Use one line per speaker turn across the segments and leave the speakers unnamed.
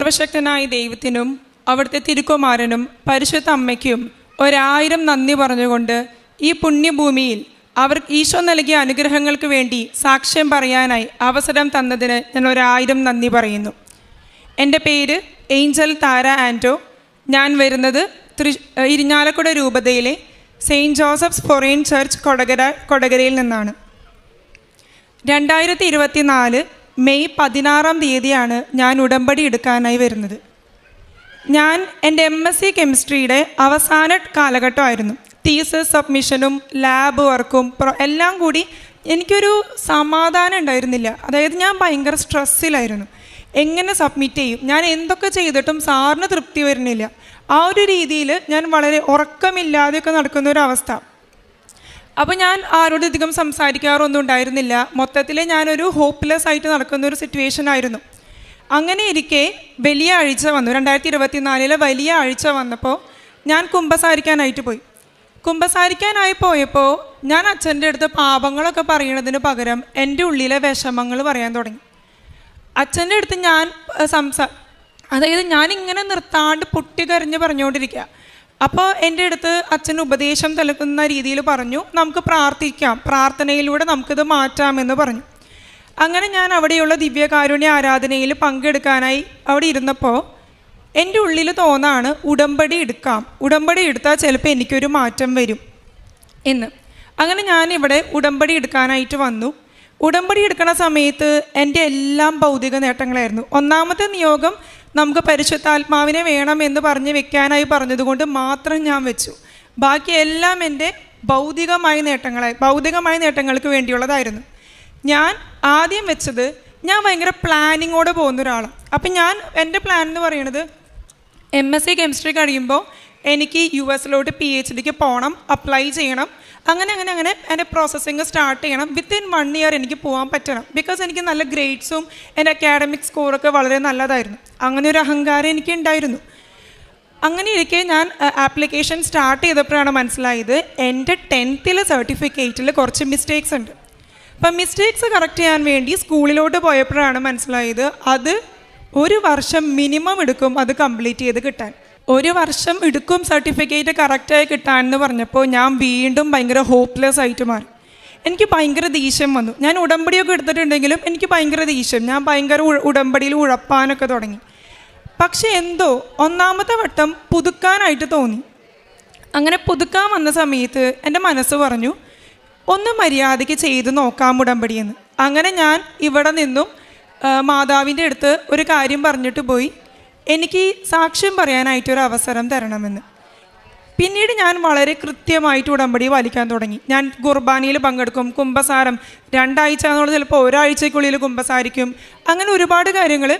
സർവശക്തനായ ദൈവത്തിനും അവിടുത്തെ തിരുക്കുമാരനും പരിശുദ്ധ അമ്മയ്ക്കും 1000 നന്ദി പറഞ്ഞുകൊണ്ട് ഈ പുണ്യഭൂമിയിൽ അവർ ഈശോ നൽകിയ അനുഗ്രഹങ്ങൾക്ക് വേണ്ടി സാക്ഷ്യം പറയാനായി അവസരം തന്നതിന് ഞാൻ 1000 നന്ദി പറയുന്നു. എൻ്റെ പേര് ഏഞ്ചൽ താര ആൻറ്റോ. ഞാൻ വരുന്നത് ഇരിഞ്ഞാലക്കുട രൂപതയിലെ സെയിൻറ്റ് ജോസഫ്സ് ഫൊറൈൻ ചർച്ച് കൊടകരയിൽ നിന്നാണ്. 2024 മെയ് 16-ാം തീയതിയാണ് ഞാൻ ഉടമ്പടി എടുക്കാനായി വരുന്നത്. ഞാൻ എൻ്റെ MSc കെമിസ്ട്രിയുടെ അവസാന കാലഘട്ടമായിരുന്നു. തീസിസ് സബ്മിഷനും ലാബ് വർക്കും എല്ലാം കൂടി എനിക്കൊരു സമാധാനം ഉണ്ടായിരുന്നില്ല. അതായത് ഞാൻ ഭയങ്കര സ്ട്രെസ്സിലായിരുന്നു. എങ്ങനെ സബ്മിറ്റ് ചെയ്യും, ഞാൻ എന്തൊക്കെ ചെയ്തിട്ടും സാറിന് തൃപ്തി വരുന്നില്ല. ആ ഒരു രീതിയിൽ ഞാൻ വളരെ ഉറക്കമില്ലാതെയൊക്കെ നടക്കുന്നൊരവസ്ഥ. അപ്പോൾ ഞാൻ ആരോടധികം സംസാരിക്കാറൊന്നും ഉണ്ടായിരുന്നില്ല. മൊത്തത്തിൽ ഞാനൊരു ഹോപ്പ്ലെസ് ആയിട്ട് നടക്കുന്നൊരു സിറ്റുവേഷൻ ആയിരുന്നു. അങ്ങനെ ഇരിക്കെ വലിയ ആഴ്ച വന്നു. 2024 വലിയ ആഴ്ച വന്നപ്പോൾ ഞാൻ കുമ്പസാരിക്കാനായിട്ട് പോയി. കുമ്പസാരിക്കാനായി പോയപ്പോൾ ഞാൻ അച്ഛൻ്റെ അടുത്ത് പാപങ്ങളൊക്കെ പറയുന്നതിന് പകരം എൻ്റെ ഉള്ളിലെ വിഷമങ്ങൾ പറയാൻ തുടങ്ങി. അച്ഛൻ്റെ അടുത്ത് ഞാൻ അതായത് ഞാനിങ്ങനെ നിർത്താണ്ട് പൊട്ടിക്കരഞ്ഞ് പറഞ്ഞുകൊണ്ടിരിക്കുക. അപ്പോൾ എൻ്റെ അടുത്ത് അച്ഛൻ ഉപദേശം നൽകുന്ന രീതിയിൽ പറഞ്ഞു, നമുക്ക് പ്രാർത്ഥിക്കാം, പ്രാർത്ഥനയിലൂടെ നമുക്കിത് മാറ്റാമെന്ന് പറഞ്ഞു. അങ്ങനെ ഞാൻ അവിടെയുള്ള ദിവ്യകാരുണ്യ ആരാധനയിൽ പങ്കെടുക്കാനായി അവിടെ ഇരുന്നപ്പോൾ എൻ്റെ ഉള്ളിൽ തോന്നാണ് ഉടമ്പടി എടുക്കാം, ഉടമ്പടി എടുത്താൽ ചിലപ്പോൾ എനിക്കൊരു മാറ്റം വരും എന്ന്. അങ്ങനെ ഞാനിവിടെ ഉടമ്പടി എടുക്കാനായിട്ട് വന്നു. ഉടമ്പടി എടുക്കുന്ന സമയത്ത് എൻ്റെ എല്ലാം ഭൗതിക നേട്ടങ്ങളായിരുന്നു. ഒന്നാമത്തെ നിയോഗം നമുക്ക് പരിശുദ്ധാത്മാവിനെ വേണം എന്ന് പറഞ്ഞ് വെക്കാനായി പറഞ്ഞതുകൊണ്ട് മാത്രം ഞാൻ വെച്ചു. ബാക്കി എല്ലാം എൻ്റെ ഭൗതികമായ നേട്ടങ്ങൾക്ക് വേണ്ടിയുള്ളതായിരുന്നു. ഞാൻ ആദ്യം വെച്ചത്, ഞാൻ ഭയങ്കര പ്ലാനിങ്ങോടെ പോകുന്ന ഒരാളാണ്. അപ്പം എൻ്റെ പ്ലാൻ എന്ന് പറയുന്നത് MSc കെമിസ്ട്രി കഴിയുമ്പോൾ എനിക്ക് US PhDക്ക് പോകണം, അപ്ലൈ ചെയ്യണം. അങ്ങനെ എൻ്റെ പ്രോസസ്സിങ് സ്റ്റാർട്ട് ചെയ്യണം. വിത്തിൻ 1 ഇയർ എനിക്ക് പോകാൻ പറ്റണം. ബിക്കോസ് എനിക്ക് നല്ല ഗ്രേഡ്സും എൻ്റെ അക്കാഡമിക് സ്കോറൊക്കെ വളരെ നല്ലതായിരുന്നു. അങ്ങനെ ഒരു അഹങ്കാരം എനിക്ക് ഉണ്ടായിരുന്നു. അങ്ങനെ ഇരിക്കെ ഞാൻ ആപ്ലിക്കേഷൻ സ്റ്റാർട്ട് ചെയ്തപ്പോഴാണ് മനസ്സിലായത് എൻ്റെ 10th സർട്ടിഫിക്കറ്റിൽ കുറച്ച് മിസ്റ്റേക്സ് ഉണ്ട്. അപ്പം മിസ്റ്റേക്സ് കറക്റ്റ് ചെയ്യാൻ വേണ്ടി സ്കൂളിലോട്ട് പോയപ്പോഴാണ് മനസ്സിലായത് അത് 1 വർഷം മിനിമം എടുക്കും അത് കംപ്ലീറ്റ് ചെയ്ത് കിട്ടാൻ. 1 വർഷം എടുക്കും സർട്ടിഫിക്കറ്റ് കറക്റ്റായി കിട്ടാമെന്ന് പറഞ്ഞപ്പോൾ ഞാൻ വീണ്ടും ഭയങ്കര ഹോപ്പ്ലെസ് ആയിട്ട് മാറി. എനിക്ക് ഭയങ്കര ദേഷ്യം വന്നു. ഞാൻ ഉടമ്പടിയൊക്കെ എടുത്തിട്ടുണ്ടെങ്കിലും എനിക്ക് ഭയങ്കര ദേഷ്യം, ഞാൻ ഭയങ്കര ഉടമ്പടിയിൽ ഉഴപ്പാനൊക്കെ തുടങ്ങി. പക്ഷെ എന്തോ 1ാമത്തെ വട്ടം പുതുക്കാനായിട്ട് തോന്നി. അങ്ങനെ പുതുക്കാൻ വന്ന സമയത്ത് എൻ്റെ മനസ്സ് പറഞ്ഞു ഒന്ന് മര്യാദയ്ക്ക് ചെയ്ത് നോക്കാം ഉടമ്പടിയെന്ന്. അങ്ങനെ ഞാൻ ഇവിടെ നിന്നും മാതാവിൻ്റെ അടുത്ത് ഒരു കാര്യം പറഞ്ഞിട്ട് പോയി, എനിക്ക് സാക്ഷ്യം പറയാനായിട്ടൊരു അവസരം തരണമെന്ന്. പിന്നീട് ഞാൻ വളരെ കൃത്യമായിട്ട് ഉടമ്പടി പാലിക്കാൻ തുടങ്ങി. ഞാൻ കുർബാനയിൽ പങ്കെടുക്കും, കുമ്പസാരം 2 ആഴ്ച എന്നുള്ളത് ചിലപ്പോൾ 1 ആഴ്ചയ്ക്കുള്ളിൽ കുമ്പസാരിക്കും. അങ്ങനെ ഒരുപാട് കാര്യങ്ങൾ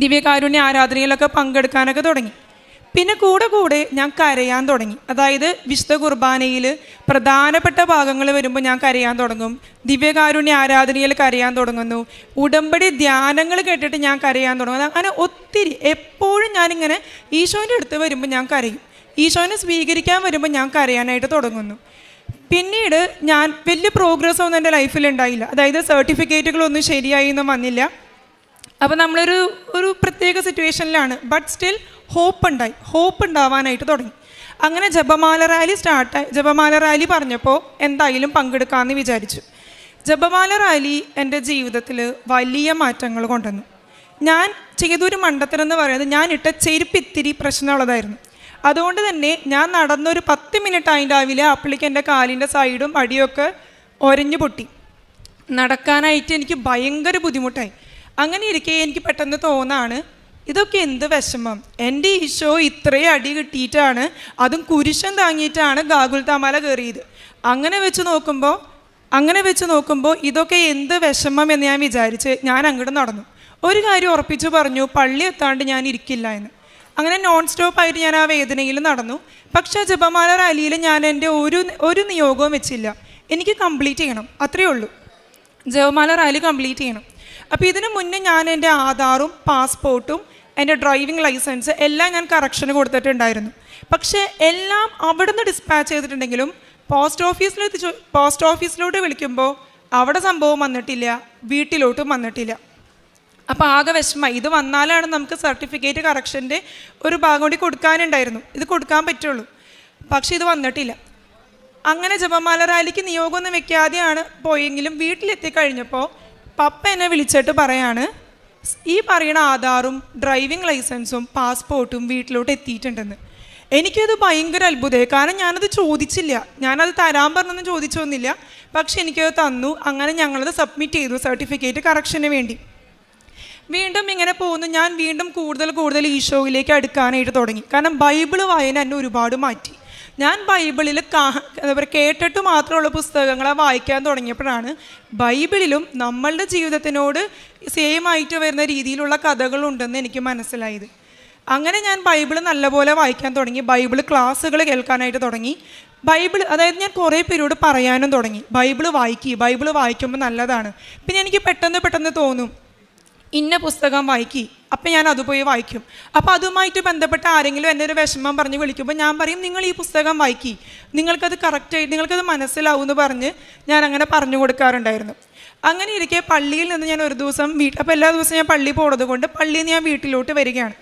ദിവ്യകാരുണ്യ ആരാധനയിലൊക്കെ പങ്കെടുക്കാനൊക്കെ തുടങ്ങി. പിന്നെ കൂടെ ഞാൻ കരയാൻ തുടങ്ങി. അതായത് വിശുദ്ധ കുർബാനയിൽ പ്രധാനപ്പെട്ട ഭാഗങ്ങൾ വരുമ്പോൾ ഞാൻ കരയാൻ തുടങ്ങും, ദിവ്യകാരുണ്യ ആരാധനയിൽ കരയാൻ തുടങ്ങുന്നു, ഉടമ്പടി ധ്യാനങ്ങൾ കേട്ടിട്ട് ഞാൻ കരയാൻ തുടങ്ങുന്നു. അങ്ങനെ ഒത്തിരി എപ്പോഴും ഞാനിങ്ങനെ ഈശോൻ്റെ അടുത്ത് വരുമ്പോൾ ഞാൻ കരയും, ഈശോനെ സ്വീകരിക്കാൻ വരുമ്പോൾ ഞാൻ കരയാനായിട്ട് തുടങ്ങുന്നു. പിന്നീട് ഞാൻ വലിയ പ്രോഗ്രസ് ഒന്നും എൻ്റെ ലൈഫിൽ ഉണ്ടായില്ല. അതായത് സർട്ടിഫിക്കറ്റുകളൊന്നും ശരിയായി ഒന്നും വന്നില്ല. അപ്പോൾ നമ്മളൊരു പ്രത്യേക സിറ്റുവേഷനിലാണ്. ബട്ട് സ്റ്റിൽ ഹോപ്പ് ഉണ്ടാവാനായിട്ട് തുടങ്ങി. അങ്ങനെ ജപമാല റാലി പറഞ്ഞപ്പോൾ എന്തായാലും പങ്കെടുക്കാമെന്ന് വിചാരിച്ചു. ജപമാല റാലി എൻ്റെ ജീവിതത്തിൽ വലിയ മാറ്റങ്ങൾ കൊണ്ടുവന്നു. ഞാൻ ചെയ്തൊരു മണ്ടത്തരം എന്ന് പറയുന്നത് ഞാൻ ഇട്ട ചെരുപ്പ് ഇത്തിരി പ്രശ്നമുള്ളതായിരുന്നു. അതുകൊണ്ട് തന്നെ ഞാൻ നടന്നൊരു 10 മിനിറ്റ് ആയിട്ടാവില്ല അപ്പോഴേക്ക് എൻ്റെ കാലിൻ്റെ സൈഡും അടിയൊക്കെ ഒരഞ്ഞു പൊട്ടി. നടക്കാനായിട്ട് എനിക്ക് ഭയങ്കര ബുദ്ധിമുട്ടായി. അങ്ങനെ ഇരിക്കെ എനിക്ക് പെട്ടെന്ന് തോന്നാണ് ഇതൊക്കെ എന്ത് വിഷമം, എൻ്റെ ഈശോ ഇത്രയും അടി കിട്ടിയിട്ടാണ്, അതും കുരിശൻ താങ്ങിയിട്ടാണ് ഗാഗുൽത്താമല കയറിയത്. അങ്ങനെ വെച്ച് നോക്കുമ്പോൾ ഇതൊക്കെ എന്ത് വിഷമം എന്ന് ഞാൻ വിചാരിച്ച് ഞാൻ അങ്ങോട്ട് നടന്നു. ഒരു കാര്യം ഉറപ്പിച്ചു പറഞ്ഞു, പള്ളി എത്താണ്ട് ഞാൻ ഇരിക്കില്ല എന്ന്. അങ്ങനെ നോൺ സ്റ്റോപ്പായിട്ട് ഞാൻ ആ വേദനയിൽ നടന്നു. പക്ഷേ ജപമാല റാലിയിൽ ഞാൻ എൻ്റെ ഒരു നിയോഗവും വെച്ചില്ല. എനിക്ക് കംപ്ലീറ്റ് ചെയ്യണം, അത്രയേ ഉള്ളൂ. ജപമാല റാലി കംപ്ലീറ്റ് ചെയ്യണം. അപ്പോൾ ഇതിനു മുന്നേ ഞാൻ എൻ്റെ ആധാറും പാസ്പോർട്ടും എൻ്റെ ഡ്രൈവിംഗ് ലൈസൻസ് എല്ലാം ഞാൻ കറക്ഷന് കൊടുത്തിട്ടുണ്ടായിരുന്നു. പക്ഷേ എല്ലാം അവിടെ നിന്ന് ഡിസ്പാച്ച് ചെയ്തിട്ടുണ്ടെങ്കിലും പോസ്റ്റ് ഓഫീസിലോട്ട് വിളിക്കുമ്പോൾ അവിടെ സംഭവം വന്നിട്ടില്ല, വീട്ടിലോട്ടും വന്നിട്ടില്ല. അപ്പോൾ ആകെ വിഷമമായി. ഇത് വന്നാലാണ് നമുക്ക് സർട്ടിഫിക്കറ്റ് കറക്ഷൻ്റെ ഒരു ഭാഗം കൂടി കൊടുക്കാനുണ്ടായിരുന്നു. ഇത് കൊടുക്കാൻ പറ്റുള്ളൂ, പക്ഷെ ഇത് വന്നിട്ടില്ല. അങ്ങനെ ജപമാല റാലിക്ക് നിയോഗമൊന്നും വെക്കാതെയാണ് പോയെങ്കിലും വീട്ടിലെത്തിക്കഴിഞ്ഞപ്പോൾ പപ്പ എന്നെ വിളിച്ചിട്ട് പറയാണ്, ഈ പറയുന്ന ആധാറും ഡ്രൈവിംഗ് ലൈസൻസും പാസ്പോർട്ടും വീട്ടിലോട്ട് എത്തിയിട്ടുണ്ടെന്ന്. എനിക്കത് ഭയങ്കര അത്ഭുതമായി. കാരണം ഞാനത് ചോദിച്ചില്ല, ഞാനത് തരാൻ പറഞ്ഞൊന്നും ചോദിച്ചൊന്നുമില്ല. പക്ഷെ എനിക്കത് തന്നു. അങ്ങനെ ഞങ്ങളത് സബ്മിറ്റ് ചെയ്തു സർട്ടിഫിക്കറ്റ് കറക്ഷന് വേണ്ടി. വീണ്ടും ഇങ്ങനെ പോകുന്നു. ഞാൻ വീണ്ടും കൂടുതൽ ഈശോയിലേക്ക് അടുക്കാനായിട്ട് തുടങ്ങി. കാരണം ബൈബിള് വായന എന്നെ ഒരുപാട് മാറ്റി. ഞാൻ ബൈബിളിൽ എന്താ പറയുക, കേട്ടിട്ട് മാത്രമുള്ള പുസ്തകങ്ങളെ വായിക്കാൻ തുടങ്ങിയപ്പോഴാണ് ബൈബിളിലും നമ്മളുടെ ജീവിതത്തിനോട് സെയിം ആയിട്ട് വരുന്ന രീതിയിലുള്ള കഥകളുണ്ടെന്ന് എനിക്ക് മനസ്സിലായത്. അങ്ങനെ ഞാൻ ബൈബിൾ നല്ലപോലെ വായിക്കാൻ തുടങ്ങി. ബൈബിൾ ക്ലാസ്സുകൾ കേൾക്കാനായിട്ട് തുടങ്ങി. അതായത് ഞാൻ കുറേ പേരോട് പറയാനും തുടങ്ങി, ബൈബിൾ വായിക്കുമ്പോൾ നല്ലതാണ്. പിന്നെ എനിക്ക് പെട്ടെന്ന് തോന്നും, ഇന്ന പുസ്തകം വായിക്കി, അപ്പം ഞാൻ അത് പോയി വായിക്കും. അപ്പോൾ അതുമായിട്ട് ബന്ധപ്പെട്ട ആരെങ്കിലും എൻ്റെ ഒരു വിഷമം പറഞ്ഞ് വിളിക്കുമ്പോൾ ഞാൻ പറയും, നിങ്ങൾ ഈ പുസ്തകം വായിക്കി, നിങ്ങൾക്കത് കറക്റ്റായിട്ട് നിങ്ങൾക്കത് മനസ്സിലാവും എന്ന് പറഞ്ഞ് ഞാൻ അങ്ങനെ പറഞ്ഞു കൊടുക്കാറുണ്ടായിരുന്നു. അങ്ങനെ ഇരിക്കെ പള്ളിയിൽ നിന്ന് ഞാൻ ഒരു ദിവസം അപ്പോൾ എല്ലാ ദിവസവും ഞാൻ പള്ളിയിൽ പോകുന്നത് കൊണ്ട് പള്ളിയിൽ നിന്ന് ഞാൻ വീട്ടിലോട്ട് വരികയാണ്.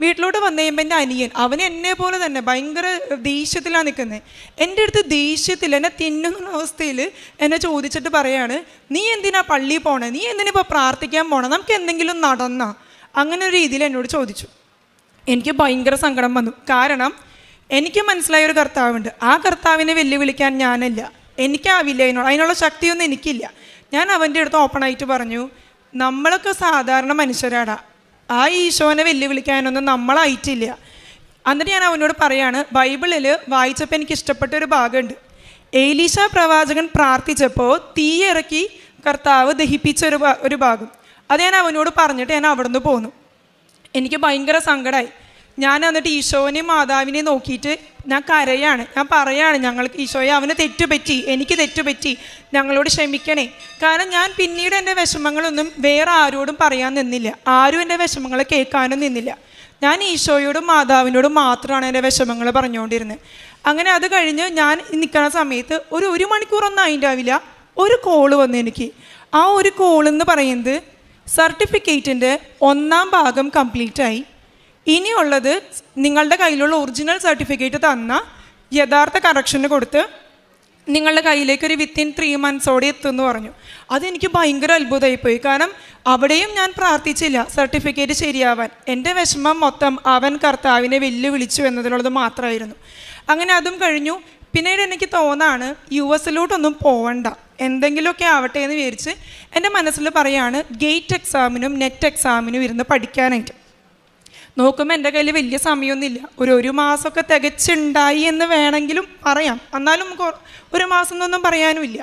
വീട്ടിലോട്ട് വന്നു കഴിയുമ്പോൾ എൻ്റെ അനിയൻ, അവൻ എന്നെ പോലെ തന്നെ ഭയങ്കര ദേഷ്യത്തിലാണ് നിൽക്കുന്നത്. എൻ്റെ അടുത്ത് ദേഷ്യത്തിൽ എന്നെ തിന്നുന്ന അവസ്ഥയിൽ എന്നെ ചോദിച്ചിട്ട് പറയാണ്, നീ എന്തിനാ പള്ളിയിൽ പോണേ, നീ എന്തിനാ പ്രാർത്ഥിക്കാൻ പോണേ, നമുക്ക് എന്തെങ്കിലും നടന്നാ, അങ്ങനെ ഒരു രീതിയിൽ എന്നോട് ചോദിച്ചു. എനിക്ക് ഭയങ്കര സങ്കടം വന്നു. കാരണം എനിക്ക് മനസ്സിലായ ഒരു കർത്താവുണ്ട്. ആ കർത്താവിനെ വെല്ലുവിളിക്കാൻ ഞാനില്ല, എനിക്കാവില്ല, അതിനുള്ള ശക്തിയൊന്നും എനിക്കില്ല. ഞാൻ അവൻ്റെ അടുത്ത് ഓപ്പണായിട്ട് പറഞ്ഞു, നമ്മളൊക്കെ സാധാരണ മനുഷ്യരാടാ, ആ ഈശോനെ വെല്ലുവിളിക്കാനൊന്നും നമ്മളായിട്ടില്ല. എന്നിട്ട് ഞാൻ അവനോട് പറയാണ്, ബൈബിളിൽ വായിച്ചപ്പോൾ എനിക്ക് ഇഷ്ടപ്പെട്ട ഒരു ഭാഗമുണ്ട്. ഏലീശ പ്രവാചകൻ പ്രാർത്ഥിച്ചപ്പോൾ തീയിറക്കി കർത്താവ് ദഹിപ്പിച്ച ഒരു ഭാഗം. അത് ഞാൻ അവനോട് പറഞ്ഞിട്ട് ഞാൻ അവിടെ നിന്ന് പോന്നു. എനിക്ക് ഭയങ്കര സങ്കടമായി. ഞാൻ എന്നിട്ട് ഈശോനെയും മാതാവിനെയും നോക്കിയിട്ട് ഞാൻ കരയാണ്. ഞാൻ പറയാണ്, ഞങ്ങൾക്ക് ഈശോയെ, അവന് തെറ്റുപറ്റി, എനിക്ക് തെറ്റുപറ്റി, ഞങ്ങളോട് ക്ഷമിക്കണേ. കാരണം ഞാൻ പിന്നീട് എൻ്റെ വിഷമങ്ങളൊന്നും വേറെ ആരോടും പറയാൻ നിന്നില്ല, ആരും എൻ്റെ വിഷമങ്ങൾ കേൾക്കാനും നിന്നില്ല. ഞാൻ ഈശോയോടും മാതാവിനോടും മാത്രമാണ് എൻ്റെ വിഷമങ്ങൾ പറഞ്ഞുകൊണ്ടിരുന്നത്. അങ്ങനെ അത് കഴിഞ്ഞ് ഞാൻ നിൽക്കുന്ന സമയത്ത് ഒരു മണിക്കൂറൊന്നും അതിൻ്റാവില്ല, ഒരു കോള് വന്നു എനിക്ക്. ആ ഒരു കോളെന്ന് പറയുന്നത് സർട്ടിഫിക്കറ്റിൻ്റെ 1ാം ഭാഗം കംപ്ലീറ്റായി, ഇനിയുള്ളത് നിങ്ങളുടെ കയ്യിലുള്ള ഒറിജിനൽ സർട്ടിഫിക്കറ്റ് തന്ന യഥാർത്ഥ കറക്ഷന് കൊടുത്ത് നിങ്ങളുടെ കയ്യിലേക്ക് ഒരു വിത്തിൻ 3 monthsോടെ എത്തുമെന്ന് പറഞ്ഞു. അതെനിക്ക് ഭയങ്കര അത്ഭുതമായിപ്പോയി. കാരണം അവിടെയും ഞാൻ പ്രാർത്ഥിച്ചില്ല സർട്ടിഫിക്കറ്റ് ശരിയാവാൻ. എൻ്റെ വിഷമം മൊത്തം അവൻ കർത്താവിനെ വെല്ലുവിളിച്ചു എന്നതിനുള്ളത് മാത്രമായിരുന്നു. അങ്ങനെ അതും കഴിഞ്ഞു. പിന്നീട് എനിക്ക് തോന്നാണ്, US പോവണ്ട, എന്തെങ്കിലുമൊക്കെ ആവട്ടെ എന്ന് വിചാരിച്ച് എൻ്റെ മനസ്സിൽ പറയാണ് ഗേറ്റ് എക്സാമിനും നെറ്റ് എക്സാമിനും ഇരുന്ന് പഠിക്കാനായിട്ട്. നോക്കുമ്പോൾ എൻ്റെ കയ്യിൽ വലിയ സമയമൊന്നുമില്ല. ഒരു മാസമൊക്കെ തികച്ചുണ്ടായി എന്ന് വേണമെങ്കിലും പറയാം, എന്നാലും നമുക്ക് 1 മാസം എന്നൊന്നും പറയാനുമില്ല.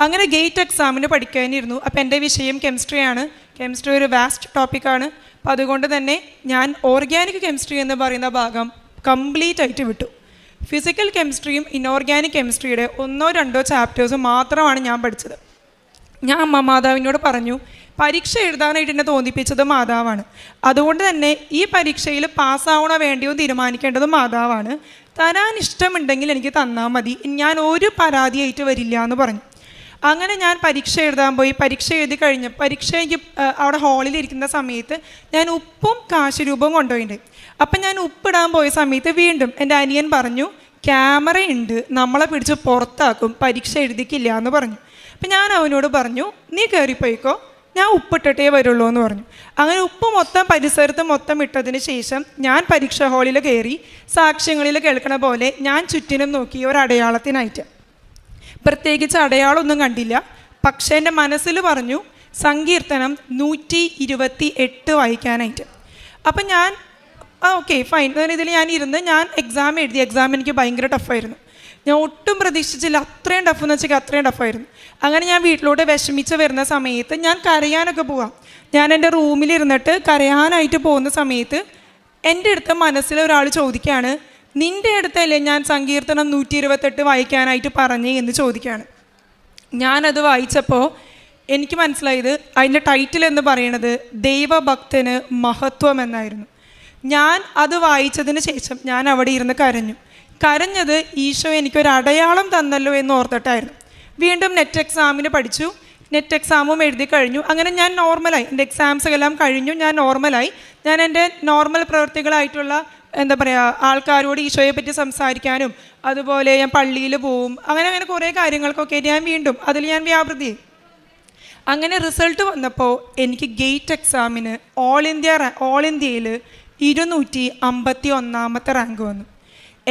അങ്ങനെ ഗേറ്റ് എക്സാമിന് പഠിക്കാനിരുന്നു. അപ്പോൾ എൻ്റെ വിഷയം കെമിസ്ട്രിയാണ്. കെമിസ്ട്രി ഒരു വാസ്റ്റ് ടോപ്പിക്കാണ്. അപ്പോൾ അതുകൊണ്ട് തന്നെ ഞാൻ ഓർഗാനിക് കെമിസ്ട്രി എന്ന് പറയുന്ന ഭാഗം കംപ്ലീറ്റ് ആയിട്ട് വിട്ടു. ഫിസിക്കൽ കെമിസ്ട്രിയും ഇനോർഗാനിക് കെമിസ്ട്രിയുടെ 1-2 ചാപ്റ്റേഴ്സ് മാത്രമാണ് ഞാൻ പഠിച്ചത്. ഞാൻ മാതാവിനോട് പറഞ്ഞു, പരീക്ഷ എഴുതാനായിട്ട് എന്നെ തോന്നിപ്പിച്ചത് മാതാവാണ്. അതുകൊണ്ട് തന്നെ ഈ പരീക്ഷയിൽ പാസ്സാവണോ വേണ്ടിയോ തീരുമാനിക്കേണ്ടത് മാതാവാണ്. തരാൻ ഇഷ്ടമുണ്ടെങ്കിൽ എനിക്ക് തന്നാൽ മതി, ഞാൻ ഒരു പരാതിയായിട്ട് വരില്ല എന്ന് പറഞ്ഞു. അങ്ങനെ ഞാൻ പരീക്ഷ എഴുതാൻ പോയി. പരീക്ഷ എഴുതി കഴിഞ്ഞ് എനിക്ക് അവിടെ ഹാളിലിരിക്കുന്ന സമയത്ത് ഞാൻ ഉപ്പും കാശുരൂപവും കൊണ്ടുപോയിട്ടുണ്ട്. അപ്പം ഞാൻ ഉപ്പിടാൻ പോയ സമയത്ത് വീണ്ടും എൻ്റെ അനിയൻ പറഞ്ഞു, ക്യാമറയുണ്ട്, നമ്മളെ പിടിച്ച് പുറത്താക്കും, പരീക്ഷ എഴുതിക്കില്ല എന്ന് പറഞ്ഞു. അപ്പം ഞാൻ അവനോട് പറഞ്ഞു, നീ കയറിപ്പോയിക്കോ, ഞാൻ ഉപ്പിട്ടിട്ടേ വരുള്ളൂ എന്ന് പറഞ്ഞു. അങ്ങനെ ഉപ്പ് മൊത്തം പരിസരത്ത് മൊത്തം ഇട്ടതിന് ശേഷം ഞാൻ പരീക്ഷാ ഹാളിൽ കയറി. സാക്ഷ്യങ്ങളിൽ കേൾക്കണ പോലെ ഞാൻ ചുറ്റിനും നോക്കി ഒരു അടയാളത്തിനായിട്ട്. പ്രത്യേകിച്ച് അടയാളമൊന്നും കണ്ടില്ല. പക്ഷേ എൻ്റെ മനസ്സിൽ പറഞ്ഞു സങ്കീർത്തനം 128 വായിക്കാനായിട്ട്. അപ്പം ഞാൻ ഓക്കെ ഫൈൻ ഇതിൽ ഞാൻ ഇരുന്ന് ഞാൻ എക്സാം എഴുതി. എക്സാം എനിക്ക് ഭയങ്കര ടഫായിരുന്നു. ഞാൻ ഒട്ടും പ്രതീക്ഷിച്ചില്ല, അത്രയും ടഫെന്ന് വെച്ചാൽ അത്രയും ടഫായിരുന്നു. അങ്ങനെ ഞാൻ വീട്ടിലോട്ട് വിഷമിച്ച് വരുന്ന സമയത്ത് ഞാൻ കരയാനൊക്കെ പോവാം. ഞാൻ എൻ്റെ റൂമിലിരുന്നിട്ട് കരയാനായിട്ട് പോകുന്ന സമയത്ത് എൻ്റെ അടുത്ത് മനസ്സിൽ ഒരാൾ ചോദിക്കുകയാണ്, നിൻ്റെ അടുത്തല്ലേ ഞാൻ സങ്കീർത്തനം 128 വായിക്കാനായിട്ട് പറഞ്ഞേ എന്ന് ചോദിക്കുകയാണ്. ഞാനത് വായിച്ചപ്പോൾ എനിക്ക് മനസ്സിലായത് അതിൻ്റെ ടൈറ്റിൽ എന്ന് പറയുന്നത് ദൈവഭക്തന് മഹത്വം എന്നായിരുന്നു. ഞാൻ അത് വായിച്ചതിന് ശേഷം ഞാൻ അവിടെ ഇരുന്ന് കരഞ്ഞത് ഈശോ എനിക്കൊരു അടയാളം തന്നല്ലോ എന്ന് ഓർത്തിട്ടായിരുന്നു. വീണ്ടും നെറ്റ് എക്സാമിന് പഠിച്ചു. നെറ്റ് എക്സാമും എഴുതി കഴിഞ്ഞു. അങ്ങനെ ഞാൻ നോർമലായി, എൻ്റെ എക്സാംസ് എല്ലാം കഴിഞ്ഞു, ഞാൻ നോർമലായി. ഞാൻ എൻ്റെ നോർമൽ പ്രവൃത്തികളായിട്ടുള്ള എന്താ പറയുക, ആൾക്കാരോട് ഈശോയെ പറ്റി സംസാരിക്കാനും അതുപോലെ ഞാൻ പള്ളിയിൽ പോവും, അങ്ങനെ കുറേ കാര്യങ്ങൾക്കൊക്കെ ഞാൻ വീണ്ടും അതിൽ ഞാൻ വ്യാപൃതി. അങ്ങനെ റിസൾട്ട് വന്നപ്പോൾ എനിക്ക് ഗേറ്റ് എക്സാമിന് ഓൾ ഇന്ത്യയിൽ 251 റാങ്ക് വന്നു.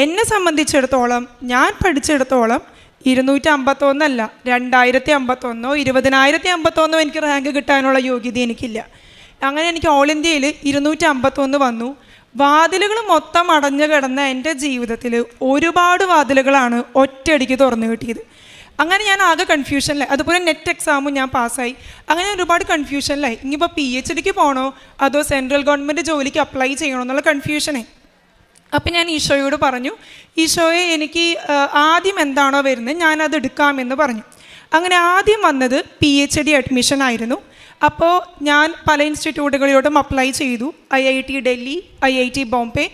എന്നെ സംബന്ധിച്ചിടത്തോളം, ഞാൻ പഠിച്ചിടത്തോളം 251 2051 20,051 എനിക്ക് റാങ്ക് കിട്ടാനുള്ള യോഗ്യത എനിക്കില്ല. അങ്ങനെ എനിക്ക് ഓൾ ഇന്ത്യയിൽ 251 വന്നു. വാതിലുകൾ മൊത്തം അടഞ്ഞു കിടന്ന എൻ്റെ ജീവിതത്തിൽ ഒരുപാട് വാതിലുകളാണ് ഒറ്റയടിക്ക് തുറന്നു കിട്ടിയത്. അങ്ങനെ ഞാൻ ആകെ കൺഫ്യൂഷനിലായി. അതുപോലെ നെറ്റ് എക്സാമും ഞാൻ പാസ്സായി. അങ്ങനെ ഒരുപാട് കൺഫ്യൂഷനിലായി. ഇനിയിപ്പോൾ PhDക്ക് പോകണോ അതോ സെൻട്രൽ ഗവൺമെൻറ് ജോലിക്ക് അപ്ലൈ ചെയ്യണോ എന്നുള്ള കൺഫ്യൂഷനെ. അപ്പം ഞാൻ ഈശോയോട് പറഞ്ഞു, ഈശോയെ എനിക്ക് ആദ്യം എന്താണോ വരുന്നത് ഞാനത് എടുക്കാമെന്ന് പറഞ്ഞു. അങ്ങനെ ആദ്യം വന്നത് PhD അഡ്മിഷൻ ആയിരുന്നു. അപ്പോൾ ഞാൻ പല ഇൻസ്റ്റിറ്റ്യൂട്ടുകളിലോട്ടും അപ്ലൈ ചെയ്തു. IIT Delhi, IIT Bombay,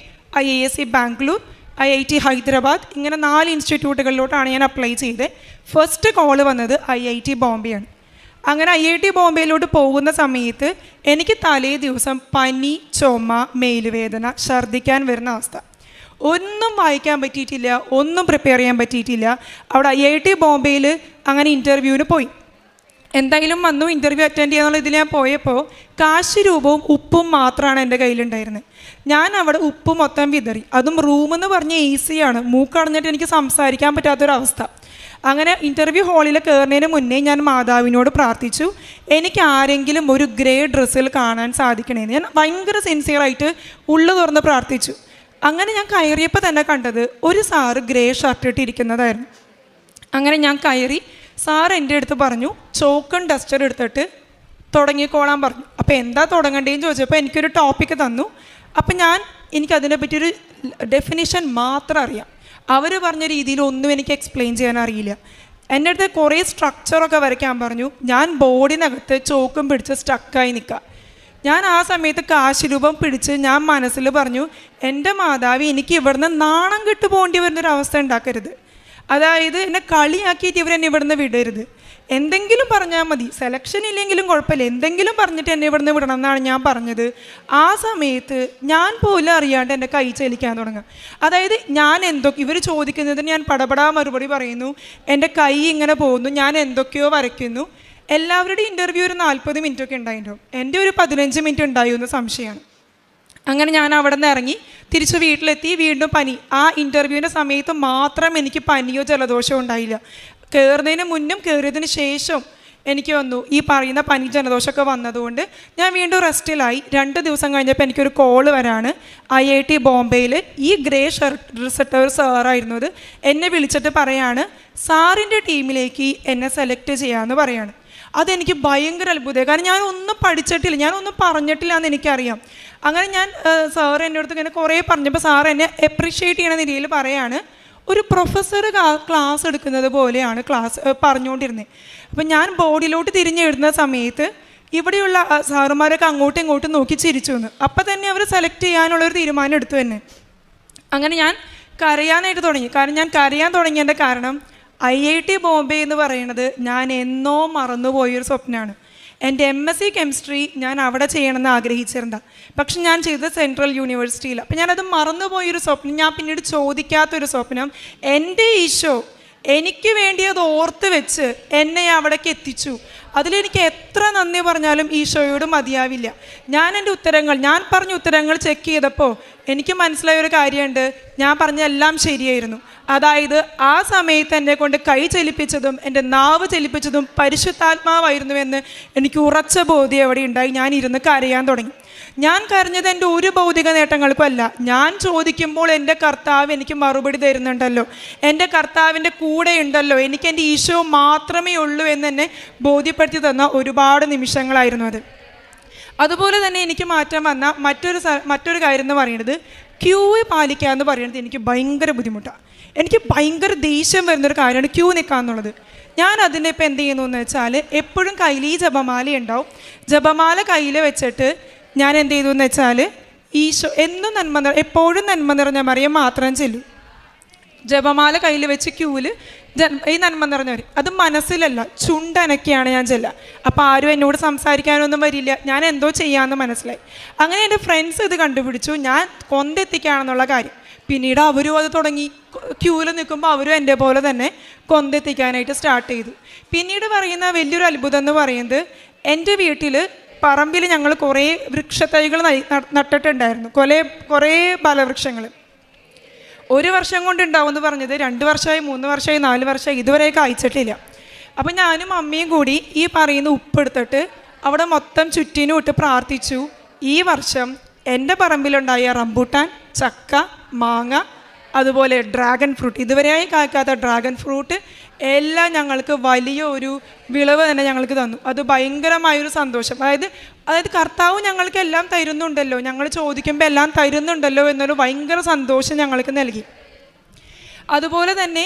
IISc Bangalore, IIT Hyderabad, ഇങ്ങനെ 4 ഇൻസ്റ്റിറ്റ്യൂട്ടുകളിലോട്ടാണ് ഞാൻ അപ്ലൈ ചെയ്തത്. ഫസ്റ്റ് കോള് വന്നത് IIT ബോംബെയാണ്. അങ്ങനെ IIT ബോംബെയിലോട്ട് പോകുന്ന സമയത്ത് എനിക്ക് തലേ ദിവസം പനി, ചുമ, മേലുവേദന, ഛർദ്ദിക്കാൻ വരുന്ന അവസ്ഥ. ഒന്നും വായിക്കാൻ പറ്റിയിട്ടില്ല, ഒന്നും പ്രിപ്പയർ ചെയ്യാൻ പറ്റിയിട്ടില്ല. അവിടെ IIT ബോംബെയിൽ അങ്ങനെ ഇൻ്റർവ്യൂവിന് പോയി. എന്തായാലും വന്നു, ഇൻ്റർവ്യൂ അറ്റൻഡ് ചെയ്യാന്നുള്ള ഇതിൽ ഞാൻ പോയപ്പോൾ കാശ് രൂപവും ഉപ്പും മാത്രമാണ് എൻ്റെ കയ്യിലുണ്ടായിരുന്നത്. ഞാൻ അവിടെ ഉപ്പ് മൊത്തം വിതറി. അതും റൂമെന്ന് പറഞ്ഞ് AC ആണ്, മൂക്കടഞ്ഞിട്ട് എനിക്ക് സംസാരിക്കാൻ പറ്റാത്തൊരവസ്ഥ. അങ്ങനെ ഇൻ്റർവ്യൂ ഹാളിൽ കയറുന്നതിന് മുന്നേ ഞാൻ മാതാവിനോട് പ്രാർത്ഥിച്ചു, എനിക്ക് ആരെങ്കിലും ഒരു ഗ്രേ ഡ്രസ്സിൽ കാണാൻ സാധിക്കണേന്ന്. ഞാൻ ഭയങ്കര സിൻസിയറായിട്ട് ഉള്ളു തുറന്ന് പ്രാർത്ഥിച്ചു. അങ്ങനെ ഞാൻ കയറിയപ്പോൾ തന്നെ കണ്ടത് ഒരു സാറ് ഗ്രേ ഷർട്ട് ഇട്ടിരിക്കുന്നതായിരുന്നു. അങ്ങനെ ഞാൻ കയറി. സാർ എൻ്റെ അടുത്ത് പറഞ്ഞു, ചോക്കും ഡസ്റ്റർ എടുത്തിട്ട് തുടങ്ങിക്കോളാൻ പറഞ്ഞു. അപ്പോൾ എന്താ തുടങ്ങണ്ടേന്ന് ചോദിച്ചപ്പോൾ എനിക്കൊരു ടോപ്പിക്ക് തന്നു. അപ്പം എനിക്കതിനെ പറ്റിയൊരു ഡെഫിനിഷൻ മാത്രം അറിയാം. അവർ പറഞ്ഞ രീതിയിൽ ഒന്നും എനിക്ക് എക്സ്പ്ലെയിൻ ചെയ്യാൻ അറിയില്ല. എൻ്റെ അടുത്ത് കുറേ സ്ട്രക്ചറൊക്കെ വരയ്ക്കാൻ പറഞ്ഞു. ഞാൻ ബോർഡിനകത്ത് ചോക്കും പിടിച്ച് സ്റ്റക്കായി നിൽക്കുക. ഞാൻ ആ സമയത്ത് കാശ് രൂപം പിടിച്ച് ഞാൻ മനസ്സിൽ പറഞ്ഞു, എൻ്റെ മാതാവ് എനിക്ക് ഇവിടുന്ന് നാണം കെട്ട് പോകേണ്ടി വരുന്നൊരവസ്ഥ ഉണ്ടാക്കരുത്. അതായത് എന്നെ കളിയാക്കിയിട്ട് ഇവരെന്നെ ഇവിടുന്ന് വിടരുത്. എന്തെങ്കിലും പറഞ്ഞാൽ മതി, സെലക്ഷൻ ഇല്ലെങ്കിലും കുഴപ്പമില്ല, എന്തെങ്കിലും പറഞ്ഞിട്ട് എന്നെ ഇവിടുന്ന് വിടണം എന്നാണ് ഞാൻ പറഞ്ഞത്. ആ സമയത്ത് ഞാൻ പോലും അറിയാണ്ട് എൻ്റെ കൈ ചലിക്കാൻ തുടങ്ങുക. അതായത് ഞാൻ ഇവർ ചോദിക്കുന്നതിന് ഞാൻ പടപടാ മറുപടി പറയുന്നു, എൻ്റെ കൈ ഇങ്ങനെ പോകുന്നു, ഞാൻ എന്തൊക്കെയോ വരയ്ക്കുന്നു. എല്ലാവരുടെയും ഇൻ്റർവ്യൂ ഒരു 40 മിനിറ്റൊക്കെ ഉണ്ടായിട്ടുണ്ടാവും. എൻ്റെ ഒരു 15 മിനിറ്റ് ഉണ്ടായി എന്ന് സംശയമാണ്. അങ്ങനെ ഞാൻ അവിടെ നിന്ന് ഇറങ്ങി തിരിച്ച് വീട്ടിലെത്തി. വീണ്ടും പനി. ആ ഇൻ്റർവ്യൂവിൻ്റെ സമയത്ത് മാത്രം എനിക്ക് പനിയോ ജലദോഷമോ ഉണ്ടായില്ല. കയറുന്നതിന് മുന്നും കയറിയതിന് ശേഷം എനിക്ക് വന്നു. ഈ പറയുന്ന പനി ജലദോഷമൊക്കെ വന്നതുകൊണ്ട് ഞാൻ വീണ്ടും റെസ്റ്റിലായി. 2 ദിവസം കഴിഞ്ഞപ്പോൾ എനിക്കൊരു കോള് വരാണ്. IIT ബോംബെയിൽ ഈ ഗ്രേ ഷർട്ട് ഒരു സാറായിരുന്നത് എന്നെ വിളിച്ചിട്ട് പറയാണ്, സാറിൻ്റെ ടീമിലേക്ക് എന്നെ സെലക്ട് ചെയ്യാമെന്ന് പറയാണ്. അതെനിക്ക് ഭയങ്കര അത്ഭുതമായി. കാരണം ഞാൻ ഒന്നും പഠിച്ചിട്ടില്ല, ഞാനൊന്നും പറഞ്ഞിട്ടില്ല എന്ന് എനിക്കറിയാം. അങ്ങനെ ഞാൻ സാർ എൻ്റെ അടുത്ത് ഇങ്ങനെ കുറേ പറഞ്ഞപ്പോൾ സാർ എന്നെ അപ്രീഷിയേറ്റ് ചെയ്യണ രീതിയിൽ പറയാണ്, ഒരു പ്രൊഫസർ ക്ലാസ് എടുക്കുന്നത് പോലെയാണ് ക്ലാസ് പറഞ്ഞുകൊണ്ടിരുന്നത്. അപ്പം ഞാൻ ബോർഡിലോട്ട് തിരിഞ്ഞെഴുതുന്ന സമയത്ത് ഇവിടെയുള്ള സാറുമാരൊക്കെ അങ്ങോട്ടും ഇങ്ങോട്ടും നോക്കി ചിരിച്ചു വന്നു. അപ്പം തന്നെ അവർ സെലക്ട് ചെയ്യാനുള്ളൊരു തീരുമാനം എടുത്തു തന്നെ. അങ്ങനെ ഞാൻ കരയാനായിട്ട് തുടങ്ങി. കാരണം ഞാൻ കരയാൻ തുടങ്ങിയതിൻ്റെ കാരണം IIT ബോംബെ എന്ന് പറയുന്നത് ഞാൻ എന്നോ മറന്നുപോയൊരു സ്വപ്നമാണ്. എൻ്റെ MSc കെമിസ്ട്രി ഞാൻ അവിടെ ചെയ്യണമെന്ന് ആഗ്രഹിച്ചിരുന്ന, പക്ഷെ ഞാൻ ചെയ്തത് സെൻട്രൽ യൂണിവേഴ്സിറ്റിയിൽ. അപ്പം ഞാനത് മറന്നുപോയൊരു സ്വപ്നം, ഞാൻ പിന്നീട് ചോദിക്കാത്തൊരു സ്വപ്നം. എൻ്റെ ഈശോ എനിക്ക് വേണ്ടി അത് ഓർത്ത് വെച്ച് എന്നെ അവിടേക്ക് എത്തിച്ചു. അതിലെനിക്ക് എത്ര നന്ദി പറഞ്ഞാലും ഈശോയോട് മതിയാവില്ല. ഞാൻ പറഞ്ഞ ഉത്തരങ്ങൾ ചെക്ക് ചെയ്തപ്പോൾ എനിക്ക് മനസ്സിലായൊരു കാര്യമുണ്ട്, ഞാൻ പറഞ്ഞെല്ലാം ശരിയായിരുന്നു. അതായത് ആ സമയത്ത് എന്നെ കൊണ്ട് കൈ ചലിപ്പിച്ചതും എൻ്റെ നാവ് ചലിപ്പിച്ചതും പരിശുദ്ധാത്മാവായിരുന്നുവെന്ന് എനിക്ക് ഉറച്ച ബോധ്യം അവിടെ ഉണ്ടായി. ഞാൻ ഇരുന്ന് കരയാൻ തുടങ്ങി. ഞാൻ കരഞ്ഞത് എൻ്റെ ഒരു ഭൗതിക നേട്ടങ്ങൾക്കും അല്ല. ഞാൻ ചോദിക്കുമ്പോൾ എൻ്റെ കർത്താവ് എനിക്ക് മറുപടി തരുന്നുണ്ടല്ലോ, എൻ്റെ കർത്താവിൻ്റെ കൂടെ ഉണ്ടല്ലോ, എനിക്ക് എൻ്റെ ഈശോ മാത്രമേ ഉള്ളൂ എന്ന് എന്നെ ബോധ്യപ്പെടുത്തി തന്ന ഒരുപാട് നിമിഷങ്ങളായിരുന്നു അത്. അതുപോലെ തന്നെ എനിക്ക് മാറ്റം വന്ന മറ്റൊരു കാര്യം എന്ന് പറയുന്നത്, ക്യൂ പാലിക്കുക എന്ന് പറയുന്നത് എനിക്ക് ഭയങ്കര ബുദ്ധിമുട്ടാണ്. എനിക്ക് ഭയങ്കര ദേഷ്യം വരുന്നൊരു കാര്യമാണ് ക്യൂ നിൽക്കുക എന്നുള്ളത്. ഞാൻ അതിനെ ഇപ്പം എന്ത് ചെയ്യുന്നു എന്ന് വെച്ചാൽ, എപ്പോഴും കയ്യിൽ ഈ ജപമാല ഉണ്ടാവും. ജപമാല കയ്യിൽ വെച്ചിട്ട് ഞാൻ എന്ത് ചെയ്തു എന്ന് വെച്ചാൽ, ഈശോ എപ്പോഴും നന്മ നിറഞ്ഞ മറിയം മാത്രം ചെല്ലും. ജപമാല കയ്യിൽ വെച്ച് ക്യൂവിൽ ഈ നന്മ നിറഞ്ഞവർ, അത് മനസ്സിലല്ല ചുണ്ടനക്കെയാണ് ഞാൻ ചെല്ലുക. അപ്പോൾ ആരും എന്നോട് സംസാരിക്കാനൊന്നും വരില്ല, ഞാൻ എന്തോ ചെയ്യാമെന്ന് മനസ്സിലായി. അങ്ങനെ എൻ്റെ ഫ്രണ്ട്സ് ഇത് കണ്ടുപിടിച്ചു ഞാൻ കൊന്തെത്തിക്കുകയാണെന്നുള്ള കാര്യം. പിന്നീട് അവരും അത് തുടങ്ങി. ക്യൂവിൽ നിൽക്കുമ്പോൾ അവരും എൻ്റെ പോലെ തന്നെ കൊന്തെത്തിക്കാനായിട്ട് സ്റ്റാർട്ട് ചെയ്തു. പിന്നീട് പറയുന്ന വലിയൊരു അത്ഭുതം എന്ന് പറയുന്നത്, എൻ്റെ വീട്ടിൽ പറമ്പിൽ ഞങ്ങൾ കുറേ വൃക്ഷത്തൈകൾ നട്ടിട്ടുണ്ടായിരുന്നു, കുറേ ഫലവൃക്ഷങ്ങൾ. 1 വർഷം കൊണ്ടുണ്ടാവുമെന്ന് പറഞ്ഞത് 2 വർഷമായി, 3 വർഷമായി, 4 വർഷമായി, ഇതുവരെ കായ്ച്ചിട്ടില്ല. അപ്പം ഞാനും അമ്മയും കൂടി ഈ പറയുന്ന ഉപ്പെടുത്തിട്ട് അവിടെ മൊത്തം ചുറ്റിനും ഇട്ട് പ്രാർത്ഥിച്ചു, ഈ വർഷം എൻ്റെ പറമ്പിലുണ്ടായ റംബൂട്ടാൻ, ചക്ക, മാങ്ങ, അതുപോലെ ഡ്രാഗൺ ഫ്രൂട്ട്, ഇതുവരെയായി കായ്ക്കാത്ത ഡ്രാഗൺ ഫ്രൂട്ട് എല്ലാം ഞങ്ങൾക്ക് വലിയ ഒരു വിളവ് തന്നെ ഞങ്ങൾക്ക് തന്നു. അത് ഭയങ്കരമായൊരു സന്തോഷം. അതായത് കർത്താവ് ഞങ്ങൾക്ക് എല്ലാം തരുന്നുണ്ടല്ലോ, ഞങ്ങൾ ചോദിക്കുമ്പോൾ എല്ലാം തരുന്നുണ്ടല്ലോ എന്നൊരു ഭയങ്കര സന്തോഷം ഞങ്ങൾക്ക് നൽകി. അതുപോലെ തന്നെ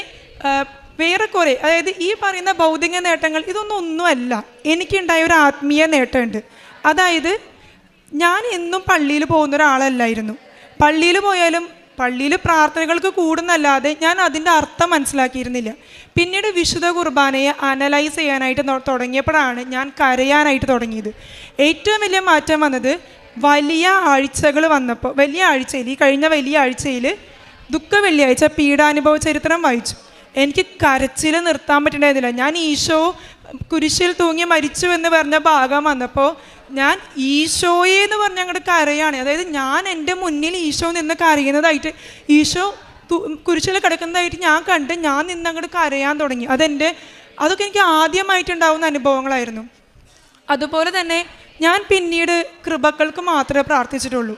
വേറെ കുറേ, അതായത് ഈ പറയുന്ന ഭൗതിക നേട്ടങ്ങൾ ഒന്നുമല്ല, എനിക്കുണ്ടായ ഒരു ആത്മീയ നേട്ടമുണ്ട്. അതായത് ഞാൻ എന്നും പള്ളിയിൽ പോകുന്ന ഒരാളല്ലായിരുന്നു. പള്ളിയിൽ പോയാലും പള്ളിയിൽ പ്രാർത്ഥനകൾക്ക് കൂടുന്നല്ലാതെ ഞാൻ അതിൻ്റെ അർത്ഥം മനസ്സിലാക്കിയിരുന്നില്ല. പിന്നീട് വിശുദ്ധ കുർബാനയെ അനലൈസ് ചെയ്യാനായിട്ട് തുടങ്ങിയപ്പോഴാണ് ഞാൻ കരയാനായിട്ട് തുടങ്ങിയത്. ഏറ്റവും വലിയ മാറ്റം വന്നത് വലിയ ആഴ്ചകൾ വന്നപ്പോൾ, ഈ കഴിഞ്ഞ വലിയ ആഴ്ചയിൽ ദുഃഖ വെള്ളിയാഴ്ച പീഡാനുഭവ ചരിത്രം വായിച്ചു. എനിക്ക് കരച്ചിൽ നിർത്താൻ പറ്റുന്നുണ്ടായിരുന്നില്ല. ഞാൻ ഈശോ കുരിശിൽ തൂങ്ങി മരിച്ചു എന്ന് പറഞ്ഞ ഭാഗം വന്നപ്പോൾ ഞാൻ ഈശോയെ എന്ന് പറഞ്ഞ് അങ്ങോട്ട് കരയാണ്. അതായത് ഞാൻ എൻ്റെ മുന്നിൽ ഈശോ നിന്ന് കരയുന്നതായിട്ട്, ഈശോ കുരിശിൽ കിടക്കുന്നതായിട്ട് ഞാൻ കണ്ട് ഞാൻ നിന്ന് അങ്ങോട്ട് കരയാൻ തുടങ്ങി. അതൊക്കെ എനിക്ക് ആദ്യമായിട്ടുണ്ടാവുന്ന അനുഭവങ്ങളായിരുന്നു. അതുപോലെ തന്നെ ഞാൻ പിന്നീട് കൃപകൾക്ക് മാത്രമേ പ്രാർത്ഥിച്ചിട്ടുള്ളൂ.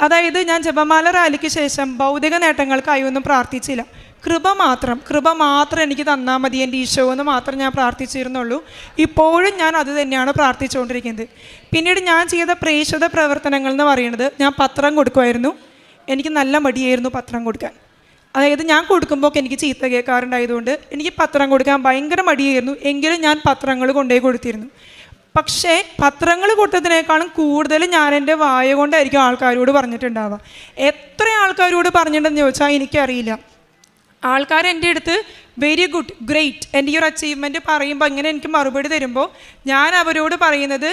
അതായത് ഞാൻ ജപമാല റാലിക്ക് ശേഷം ഭൗതിക നേട്ടങ്ങൾക്കായി ഒന്നും പ്രാർത്ഥിച്ചില്ല. കൃപ മാത്രം എനിക്ക് തന്നാൽ മതി എൻ്റെ ഈശോ എന്ന് മാത്രം ഞാൻ പ്രാർത്ഥിച്ചിരുന്നുള്ളൂ. ഇപ്പോഴും ഞാൻ അത് തന്നെയാണ് പ്രാർത്ഥിച്ചുകൊണ്ടിരിക്കുന്നത്. പിന്നീട് ഞാൻ ചെയ്ത പ്രേക്ഷിത പ്രവർത്തനങ്ങൾ എന്ന് പറയുന്നത്, ഞാൻ പത്രം കൊടുക്കുമായിരുന്നു. എനിക്ക് നല്ല മടിയായിരുന്നു പത്രം കൊടുക്കാൻ. അതായത് ഞാൻ കൊടുക്കുമ്പോൾ എനിക്ക് ചീത്ത കേൾക്കാറുണ്ടായതുകൊണ്ട് എനിക്ക് പത്രം കൊടുക്കാൻ ഭയങ്കര മടിയായിരുന്നു. എങ്കിലും ഞാൻ പത്രങ്ങൾ കൊണ്ടുപോയി കൊടുത്തിരുന്നു. പക്ഷേ പത്രങ്ങൾ കൊടുത്തതിനേക്കാളും കൂടുതൽ ഞാൻ എൻ്റെ വായ കൊണ്ടായിരിക്കും ആൾക്കാരോട് പറഞ്ഞിട്ടുണ്ടാവുക. എത്ര ആൾക്കാരോട് പറഞ്ഞിട്ടുണ്ടെന്ന് ചോദിച്ചാൽ എനിക്കറിയില്ല. ആൾക്കാർ എൻ്റെ അടുത്ത് വെരി ഗുഡ്, ഗ്രേറ്റ്, എൻ്റെ ഈ ഒരു അച്ചീവ്മെൻറ്റ് പറയുമ്പോൾ ഇങ്ങനെ എനിക്ക് മറുപടി തരുമ്പോൾ ഞാൻ അവരോട് പറയുന്നത്,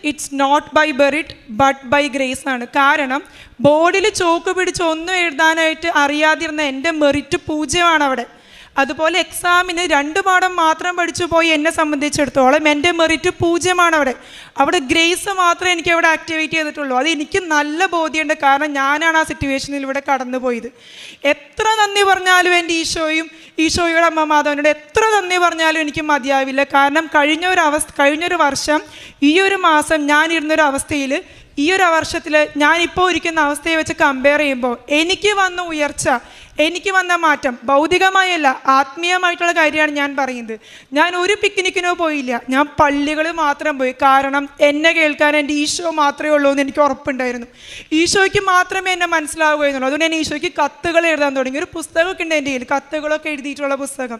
it's not by merit but by grace ആണ്. കാരണം ബോർഡിൽ ചോക്ക് പിടിച്ച് ഒന്നും എഴുതാനായിട്ട് അറിയാതിരുന്ന എൻ്റെ മെറിറ്റ് 0 അവിടെ. അതുപോലെ എക്സാമിന് 2 പാഠം മാത്രം പഠിച്ചു പോയി എന്നെ സംബന്ധിച്ചിടത്തോളം എൻ്റെ മെറിറ്റ് 0 അവിടെ ഗ്രേസ് മാത്രമേ എനിക്ക് അവിടെ ആക്ടിവേറ്റ് ചെയ്തിട്ടുള്ളൂ. അത് എനിക്ക് നല്ല ബോധ്യമുണ്ട്. കാരണം ഞാനാണ് ആ സിറ്റുവേഷനിൽ ഇവിടെ കടന്നു പോയത്. എത്ര നന്ദി പറഞ്ഞാലും എൻ്റെ ഈശോയുടെ അമ്മ മാധവനോട് എത്ര നന്ദി പറഞ്ഞാലും എനിക്ക് മതിയാവില്ല. കാരണം കഴിഞ്ഞൊരു വർഷം ഈ ഒരു മാസം ഞാൻ ഇരുന്നൊരു അവസ്ഥയിൽ, ഈ ഒരു വർഷത്തിൽ ഞാനിപ്പോൾ ഇരിക്കുന്ന അവസ്ഥയെ വെച്ച് കമ്പയർ ചെയ്യുമ്പോൾ എനിക്ക് വന്ന ഉയർച്ച, എനിക്ക് വന്ന മാറ്റം ഭൗതികമായല്ല, ആത്മീയമായിട്ടുള്ള കാര്യമാണ് ഞാൻ പറയുന്നത്. ഞാൻ ഒരു പിക്നിക്കിനോ പോയില്ല, ഞാൻ പള്ളികൾ മാത്രം പോയി. കാരണം എന്നെ കേൾക്കാൻ എൻ്റെ ഈശോ മാത്രമേ ഉള്ളൂ എന്ന് എനിക്ക് ഉറപ്പുണ്ടായിരുന്നു. ഈശോയ്ക്ക് മാത്രമേ എന്നെ മനസ്സിലാവുകയുള്ളൂ. അതുകൊണ്ട് ഞാൻ ഈശോയ്ക്ക് കത്തുകൾ എഴുതാൻ തുടങ്ങി. ഒരു പുസ്തകമൊക്കെ ഉണ്ട് എൻ്റെ കയ്യിൽ, കത്തുകളൊക്കെ എഴുതിയിട്ടുള്ള പുസ്തകം.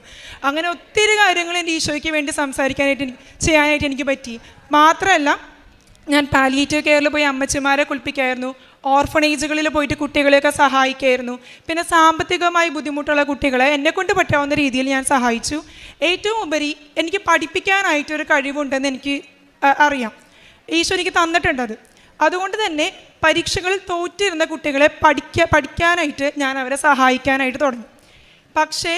അങ്ങനെ ഒത്തിരി കാര്യങ്ങൾ എൻ്റെ ഈശോയ്ക്ക് വേണ്ടി ചെയ്യാനായിട്ട് എനിക്ക് പറ്റി. മാത്രമല്ല, ഞാൻ പാലിയേറ്റീവ് കെയറിൽ പോയി അമ്മച്ചിമാരെ കുളിപ്പിക്കായിരുന്നു, ഓർഫണേജുകളിൽ പോയിട്ട് കുട്ടികളെയൊക്കെ സഹായിക്കായിരുന്നു. പിന്നെ സാമ്പത്തികമായി ബുദ്ധിമുട്ടുള്ള കുട്ടികളെ എന്നെക്കൊണ്ട് പറ്റാവുന്ന രീതിയിൽ ഞാൻ സഹായിച്ചു. ഏറ്റവും ഉപരി എനിക്ക് പഠിപ്പിക്കാനായിട്ടൊരു കഴിവുണ്ടെന്ന് എനിക്ക് അറിയാം. ഈശോ എനിക്ക് തന്നിട്ടുണ്ടത്. അതുകൊണ്ട് തന്നെ പരീക്ഷകളിൽ തോറ്റിരുന്ന കുട്ടികളെ പഠിക്കാനായിട്ട് ഞാൻ അവരെ സഹായിക്കാനായിട്ട് തുടങ്ങി. പക്ഷേ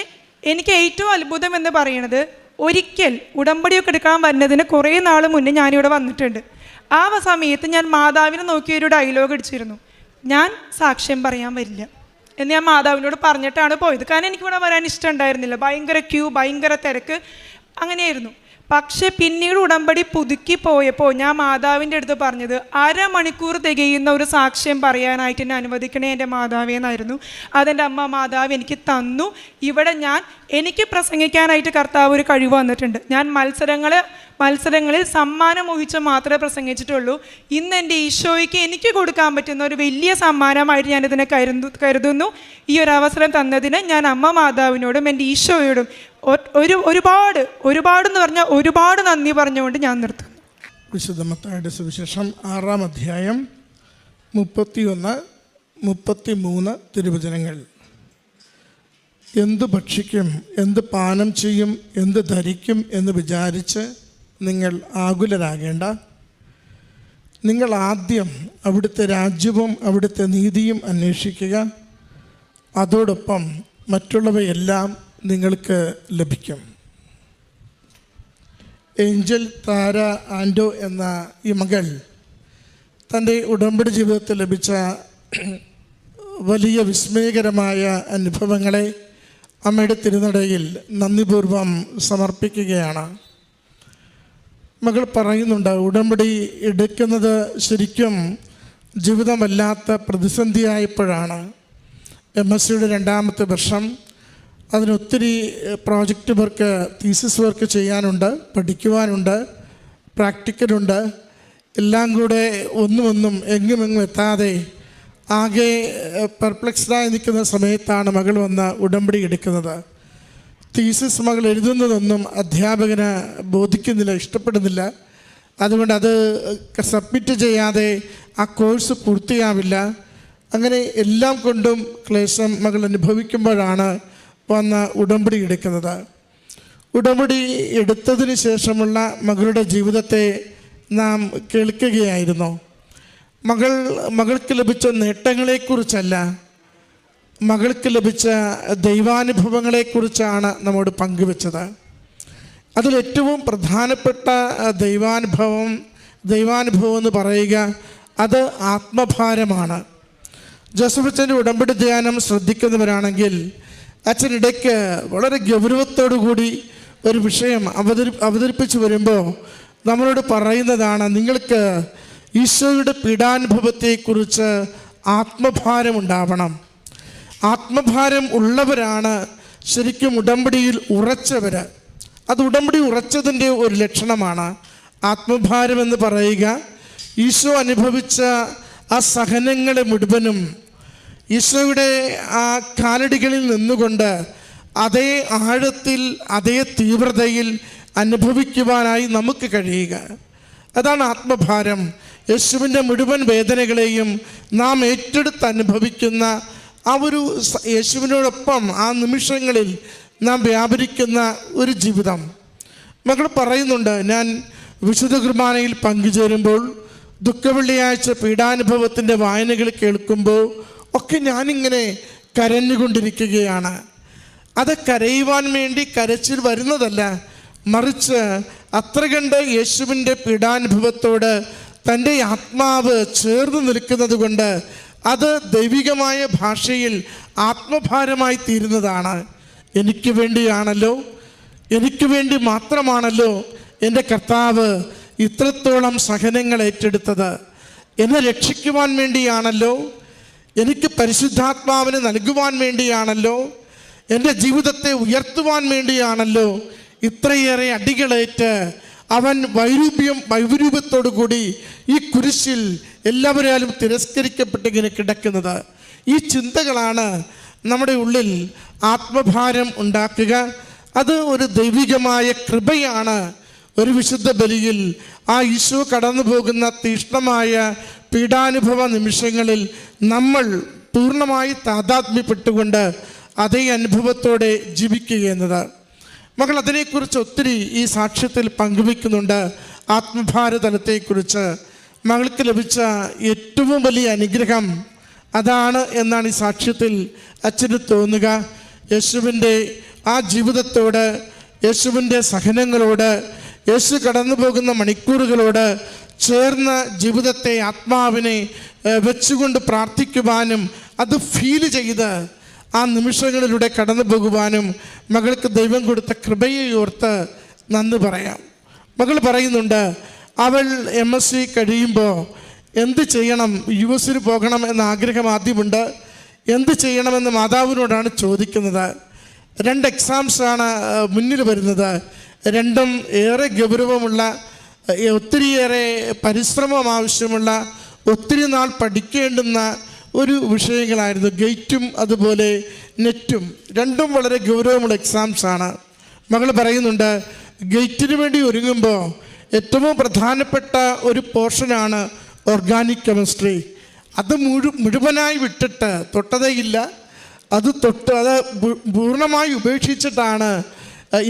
എനിക്ക് ഏറ്റവും അത്ഭുതം എന്ന് പറയുന്നത്, ഒരിക്കൽ ഉടമ്പടിയൊക്കെ എടുക്കാൻ വരുന്നതിന് കുറേ നാൾ മുന്നേ ഞാനിവിടെ വന്നിട്ടുണ്ട്. ആ സമയത്ത് ഞാൻ മാതാവിനെ നോക്കിയൊരു ഡയലോഗ് അടിച്ചിരുന്നു, ഞാൻ സാക്ഷ്യം പറയാൻ വരില്ല എന്ന് ഞാൻ മാതാവിനോട് പറഞ്ഞിട്ടാണ് പോയത്. കാരണം എനിക്കിവിടെ വരാൻ ഇഷ്ടമുണ്ടായിരുന്നില്ല. ഭയങ്കര ക്യൂ, ഭയങ്കര തിരക്ക്, അങ്ങനെയായിരുന്നു. പക്ഷെ പിന്നീട് ഉടമ്പടി പുതുക്കി പോയപ്പോൾ ഞാൻ മാതാവിൻ്റെ അടുത്ത് പറഞ്ഞത്, 1/2 മണിക്കൂർ തികയുന്ന ഒരു സാക്ഷ്യം പറയാനായിട്ട് എന്നെ അനുവദിക്കണേ എൻ്റെ മാതാവേ എന്നായിരുന്നു. അതെൻ്റെ അമ്മ മാതാവ് എനിക്ക് തന്നു. ഇവിടെ എനിക്ക് പ്രസംഗിക്കാനായിട്ട് കർത്താവ് ഒരു കഴിവ് വന്നിട്ടുണ്ട്. ഞാൻ മത്സരങ്ങളിൽ സമ്മാനം മോഹിച്ച് മാത്രമേ പ്രസംഗിച്ചിട്ടുള്ളൂ. ഇന്ന് എൻ്റെ ഈശോയ്ക്ക് എനിക്ക് കൊടുക്കാൻ പറ്റുന്ന ഒരു വലിയ സമ്മാനമായിട്ട് ഞാനിതിനെ കരുതുന്നു. ഈ ഒരു അവസരം തന്നതിന് ഞാൻ അമ്മ മാതാവിനോടും എൻ്റെ ഈശോയോടും ഒരുപാടെന്ന് പറഞ്ഞാൽ ഒരുപാട് നന്ദി പറഞ്ഞുകൊണ്ട് ഞാൻ നിർത്തുന്നു.
വിശുദ്ധ മത്തായിയുടെ സുവിശേഷം 6-ാം അധ്യായം 31-33 തിരുവചനങ്ങൾ. എന്ത് ഭക്ഷിക്കും, എന്ത് പാനം ചെയ്യും, എന്ത് ധരിക്കും എന്ന് വിചാരിച്ച് നിങ്ങൾ ആകുലരാകേണ്ട. നിങ്ങൾ ആദ്യം അവിടുത്തെ രാജ്യവും അവിടുത്തെ നീതിയും അന്വേഷിക്കുക. അതോടൊപ്പം മറ്റുള്ളവയെല്ലാം നിങ്ങൾക്ക് ലഭിക്കും. ഏഞ്ചൽ താര ആൻഡോ എന്ന ഈ മകൾ തൻ്റെ ഉടമ്പടി ജീവിതത്തിൽ ലഭിച്ച വലിയ വിസ്മയകരമായ അനുഭവങ്ങളെ അമ്മയുടെ തിരുനടയിൽ നന്ദിപൂർവം സമർപ്പിക്കുകയാണ്. മകൾ പറയുന്നുണ്ട്, ഉടമ്പടി എടുക്കുന്നത് ശരിക്കും ജീവിതമല്ലാത്ത പ്രതിസന്ധിയായപ്പോഴാണ്. MSc രണ്ടാമത്തെ വർഷം, അതിനൊത്തിരി പ്രോജക്റ്റ് വർക്ക്, തീസിസ് വർക്ക് ചെയ്യാനുണ്ട്, പഠിക്കുവാനുണ്ട്, പ്രാക്ടിക്കലുണ്ട്. എല്ലാം കൂടെ ഒന്നും എങ്ങുമെങ്ങും എത്താതെ ആകെ പെർപ്ലക്സ്ഡായി നിൽക്കുന്ന സമയത്താണ് മകൾ വന്ന് ഉടമ്പടി എടുക്കുന്നത്. തീസിസ് മകൾ എഴുതുന്നതൊന്നും അധ്യാപകന് ബോധിക്കുന്നില്ല, ഇഷ്ടപ്പെടുന്നില്ല. അതുകൊണ്ട് അത് സബ്മിറ്റ് ചെയ്യാതെ ആ കോഴ്സ് പൂർത്തിയാവില്ല. അങ്ങനെ എല്ലാം കൊണ്ടും ക്ലേശം മകൾ അനുഭവിക്കുമ്പോഴാണ് വന്ന് ഉടമ്പടി എടുക്കുന്നത്. ഉടമ്പടി എടുത്തതിന് ശേഷമുള്ള മകളുടെ ജീവിതത്തെ നാം കേൾക്കുകയായിരുന്നു. മകൾക്ക് ലഭിച്ച നേട്ടങ്ങളെക്കുറിച്ചല്ല, മകൾക്ക് ലഭിച്ച ദൈവാനുഭവങ്ങളെക്കുറിച്ചാണ് നമ്മോട് പങ്കുവെച്ചത്. അതിലേറ്റവും പ്രധാനപ്പെട്ട ദൈവാനുഭവം എന്ന് പറയുക അത് ആത്മഭാരമാണ്. ജോസഫ് അച്ഛൻ്റെ ഉടമ്പടി ധ്യാനം ശ്രദ്ധിക്കുന്നവരാണെങ്കിൽ അച്ഛനിടയ്ക്ക് വളരെ ഗൗരവത്തോടു കൂടി ഒരു വിഷയം അവതരിപ്പിച്ചു വരുമ്പോൾ നമ്മളോട് പറയുന്നതാണ്, നിങ്ങൾക്ക് ഈശോയുടെ പീഡാനുഭവത്തെക്കുറിച്ച് ആത്മഭാരമുണ്ടാവണം. ആത്മഭാരം ഉള്ളവരാണ് ശരിക്കും ഉടമ്പടിയിൽ ഉറച്ചവർ. അത് ഉടമ്പടി ഉറച്ചതിൻ്റെ ഒരു ലക്ഷണമാണ്. ആത്മഭാരം എന്ന് പറയുക ഈശോ അനുഭവിച്ച ആ സഹനങ്ങളെ മുഴുവനും ഈശോയുടെ ആ കാലടികളിൽ നിന്നുകൊണ്ട് അതേ ആഴത്തിൽ അതേ തീവ്രതയിൽ അനുഭവിക്കുവാനായി നമുക്ക് കഴിയുക. അതാണ് ആത്മഭാരം. യേശുവിൻ്റെ മുഴുവൻ വേദനകളെയും നാം ഏറ്റെടുത്ത് അനുഭവിക്കുന്ന ആ ഒരു യേശുവിനോടൊപ്പം ആ നിമിഷങ്ങളിൽ നാം വ്യാപരിക്കുന്ന ഒരു ജീവിതം. മകൾ പറയുന്നുണ്ട്, ഞാൻ വിശുദ്ധ കുർബാനയിൽ പങ്കുചേരുമ്പോൾ, ദുഃഖവെള്ളിയാഴ്ച പീഡാനുഭവത്തിൻ്റെ വായനകൾ കേൾക്കുമ്പോൾ ഒക്കെ ഞാനിങ്ങനെ കരഞ്ഞുകൊണ്ടിരിക്കുകയാണ്. അത് കരയുവാൻ വേണ്ടി കരച്ചിൽ വരുന്നതല്ല, മറിച്ച് അത്ര കണ്ട് യേശുവിൻ്റെ പീഡാനുഭവത്തോട് തൻ്റെ ആത്മാവ് ചേർന്ന് നിൽക്കുന്നത് കൊണ്ട് അത് ദൈവികമായ ഭാഷയിൽ ആത്മഭാരമായി തീരുന്നതാണ്. എനിക്ക് വേണ്ടിയാണല്ലോ, എനിക്ക് വേണ്ടി മാത്രമാണല്ലോ എൻ്റെ കർത്താവ് ഇത്രത്തോളം സഹനങ്ങൾ ഏറ്റെടുത്തത്. എന്നെ രക്ഷിക്കുവാൻ വേണ്ടിയാണല്ലോ, എനിക്ക് പരിശുദ്ധാത്മാവിനെ നൽകുവാൻ വേണ്ടിയാണല്ലോ, എൻ്റെ ജീവിതത്തെ ഉയർത്തുവാൻ വേണ്ടിയാണല്ലോ ഇത്രയേറെ അടികളേറ്റ് അവൻ വൈരൂപ്യത്തോടു കൂടി ഈ കുരിശിൽ എല്ലാവരാലും തിരസ്കരിക്കപ്പെട്ടിങ്ങനെ കിടക്കുന്നത്. ഈ ചിന്തകളാണ് നമ്മുടെ ഉള്ളിൽ ആത്മഭാരം ഉണ്ടാക്കുക. അത് ഒരു ദൈവികമായ കൃപയാണ്. ഒരു വിശുദ്ധ ബലിയിൽ ആ ഈശോ കടന്നു പോകുന്ന തീക്ഷ്ണമായ പീഡാനുഭവ നിമിഷങ്ങളിൽ നമ്മൾ പൂർണ്ണമായി താതാത്മ്യപ്പെട്ടുകൊണ്ട് അതേ അനുഭവത്തോടെ ജീവിക്കുക എന്നത്. മകൾ അതിനെക്കുറിച്ച് ഒത്തിരി ഈ സാക്ഷ്യത്തിൽ പങ്കുവയ്ക്കുന്നുണ്ട്. ആത്മഭാരതലത്തെക്കുറിച്ച് മകൾക്ക് ലഭിച്ച ഏറ്റവും വലിയ അനുഗ്രഹം അതാണ് എന്നാണ് ഈ സാക്ഷ്യത്തിൽ അച്ഛന് തോന്നുക. യേശുവിൻ്റെ ആ ജീവിതത്തോട്, യേശുവിൻ്റെ സഹനങ്ങളോട്, യേശു കടന്നു പോകുന്ന മണിക്കൂറുകളോട് ചേർന്ന ജീവിതത്തെ, ആത്മാവിനെ വെച്ചുകൊണ്ട് പ്രാർത്ഥിക്കുവാനും അത് ഫീൽ ചെയ്ത് ആ നിമിഷങ്ങളിലൂടെ കടന്നു പോകുവാനും മകൾക്ക് ദൈവം കൊടുത്ത കൃപയെ ഓർത്ത് നന്ദി പറയാം. മകൾ പറയുന്നുണ്ട്, അവൾ MSc കഴിയുമ്പോൾ എന്ത് ചെയ്യണം, US പോകണം എന്ന ആഗ്രഹം ആദ്യമുണ്ട്. എന്ത് ചെയ്യണമെന്ന് മാതാവിനോടാണ് ചോദിക്കുന്നത്. 2 എക്സാംസാണ് മുന്നിൽ വരുന്നത്. രണ്ടും ഏറെ ഗൗരവമുള്ള, ഒത്തിരിയേറെ പരിശ്രമം ആവശ്യമുള്ള, ഒത്തിരി നാൾ പഠിക്കേണ്ടുന്ന ഒരു വിഷയങ്ങളായിരുന്നു. ഗേറ്റും അതുപോലെ നെറ്റും രണ്ടും വളരെ ഗൗരവമുള്ള എക്സാംസാണ്. മകൾ പറയുന്നുണ്ട്, ഗേറ്റിന് വേണ്ടി ഒരുങ്ങുമ്പോൾ ഏറ്റവും പ്രധാനപ്പെട്ട ഒരു പോർഷനാണ് ഓർഗാനിക് കെമിസ്ട്രി. അത് മുഴുവനായി വിട്ടിട്ട് തൊട്ടതേയില്ല. അത് പൂർണ്ണമായി ഉപേക്ഷിച്ചിട്ടാണ്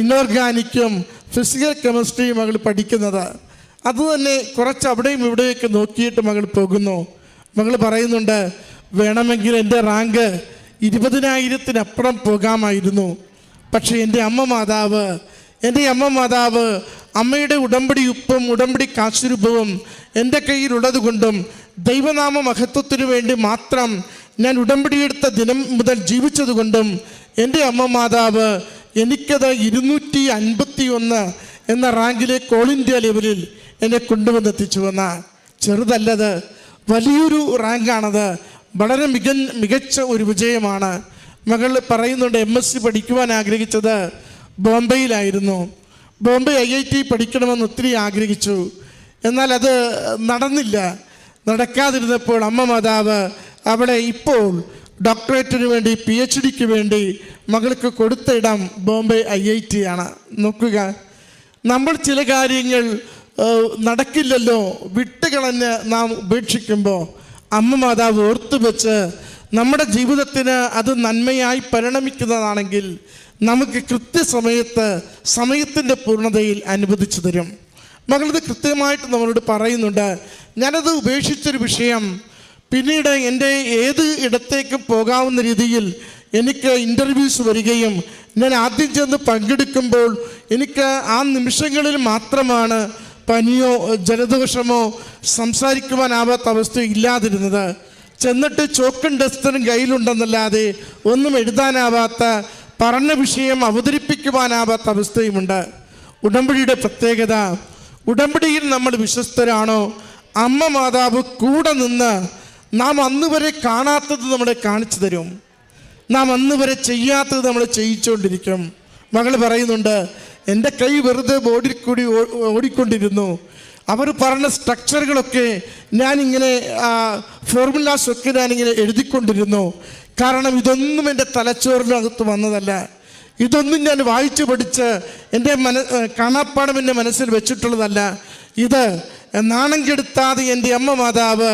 ഇനോർഗാനിക്കും ഫിസിക്കൽ കെമിസ്ട്രിയും മകൾ പഠിക്കുന്നത്. അതുതന്നെ കുറച്ച് അവിടെയും ഇവിടെയൊക്കെ നോക്കിയിട്ട് മകൾ പോകുന്നു. മകൾ പറയുന്നുണ്ട്, വേണമെങ്കിൽ എൻ്റെ റാങ്ക് 20,000-അപ്പുറം പോകാമായിരുന്നു. പക്ഷേ എൻ്റെ അമ്മ മാതാവ് അമ്മയുടെ ഉടമ്പടി ഉപ്പും ഉടമ്പടി കാശുരൂപവും എൻ്റെ കയ്യിലുള്ളത് കൊണ്ടും ദൈവനാമ മഹത്വത്തിനു വേണ്ടി മാത്രം ഞാൻ ഉടമ്പടിയെടുത്ത ദിനം മുതൽ ജീവിച്ചതുകൊണ്ടും എൻ്റെ അമ്മ മാതാവ് എനിക്കത് 251 എന്ന റാങ്കിലേക്ക് ഓൾ ഇന്ത്യ ലെവലിൽ എന്നെ കൊണ്ടുവന്നെത്തിച്ചുവെന്ന. ചെറുതല്ലത്, വലിയൊരു റാങ്കാണത്. വളരെ മികച്ച ഒരു വിജയമാണ്. മകൾ പറയുന്നുണ്ട്, MSc പഠിക്കുവാൻ ആഗ്രഹിച്ചത് ബോംബെയിലായിരുന്നു. ബോംബെ IIT പഠിക്കണമെന്ന് ഒത്തിരി ആഗ്രഹിച്ചു. എന്നാൽ അത് നടന്നില്ല. നടക്കാതിരുന്നപ്പോൾ അമ്മ മാതാവ് അവളെ ഇപ്പോൾ ഡോക്ടറേറ്റിന് വേണ്ടി PhDക്ക് വേണ്ടി മകൾക്ക് കൊടുത്ത ഇടം ബോംബെ IIT ആണ്. നോക്കുക, നമ്മൾ ചില കാര്യങ്ങൾ നടക്കില്ലല്ലോ വിട്ടുകളഞ്ഞ് നാം ഉപേക്ഷിക്കുമ്പോൾ അമ്മ മാതാവ് ഓർത്തു വെച്ച് നമ്മുടെ ജീവിതത്തിന് അത് നന്മയായി പരിണമിക്കുന്നതാണെങ്കിൽ നമുക്ക് സമയത്തിൻ്റെ പൂർണ്ണതയിൽ അനുവദിച്ചു തരും. മകളിത് കൃത്യമായിട്ട് നമ്മളോട് പറയുന്നുണ്ട്. ഞാനത് ഉപേക്ഷിച്ചൊരു വിഷയം പിന്നീട് എൻ്റെ ഏത് ഇടത്തേക്കും പോകാവുന്ന രീതിയിൽ എനിക്ക് ഇൻ്റർവ്യൂസ് വരികയും ഞാൻ ആദ്യം ചെന്ന് പങ്കെടുക്കുമ്പോൾ എനിക്ക് ആ നിമിഷങ്ങളിൽ മാത്രമാണ് പനിയോ ജലദോഷമോ സംസാരിക്കുവാനാവാത്ത അവസ്ഥ ഇല്ലാതിരുന്നത്. ചെന്നിട്ട് ചോക്കും ഡസ്റ്ററും കയ്യിലുണ്ടെന്നല്ലാതെ ഒന്നും എഴുതാനാവാത്ത, പറഞ്ഞ വിഷയം അവതരിപ്പിക്കുവാനാവാത്ത അവസ്ഥയുമുണ്ട്. ഉടമ്പടിയുടെ പ്രത്യേകത, ഉടമ്പടിയിൽ നമ്മൾ വിശ്വസ്തരാണോ, അമ്മ മാതാവ് കൂടെ നിന്ന് നാം അന്ന് വരെ കാണാത്തത് നമ്മളെ കാണിച്ചു തരും. നാം അന്ന് വരെ ചെയ്യാത്തത് നമ്മൾ ചെയ്യിച്ചുകൊണ്ടിരിക്കും. മകൾ പറയുന്നുണ്ട്, എൻ്റെ കൈ വെറുതെ ബോഡിയിൽ കൂടി ഓടിക്കൊണ്ടിരുന്നു. അവർ പറഞ്ഞ സ്ട്രക്ചറുകളൊക്കെ ഞാനിങ്ങനെ ഫോർമുലാസൊക്കെ ഞാനിങ്ങനെ എഴുതിക്കൊണ്ടിരുന്നു. കാരണം ഇതൊന്നും എൻ്റെ തലച്ചോറിനകത്ത് വന്നതല്ല. ഇതൊന്നും ഞാൻ വായിച്ചു പഠിച്ച് എൻ്റെ കാണാപ്പാടം എൻ്റെ മനസ്സിൽ വെച്ചിട്ടുള്ളതല്ല. ഇത് നാണം കെടുത്താതെ എൻ്റെ അമ്മ മാതാവ്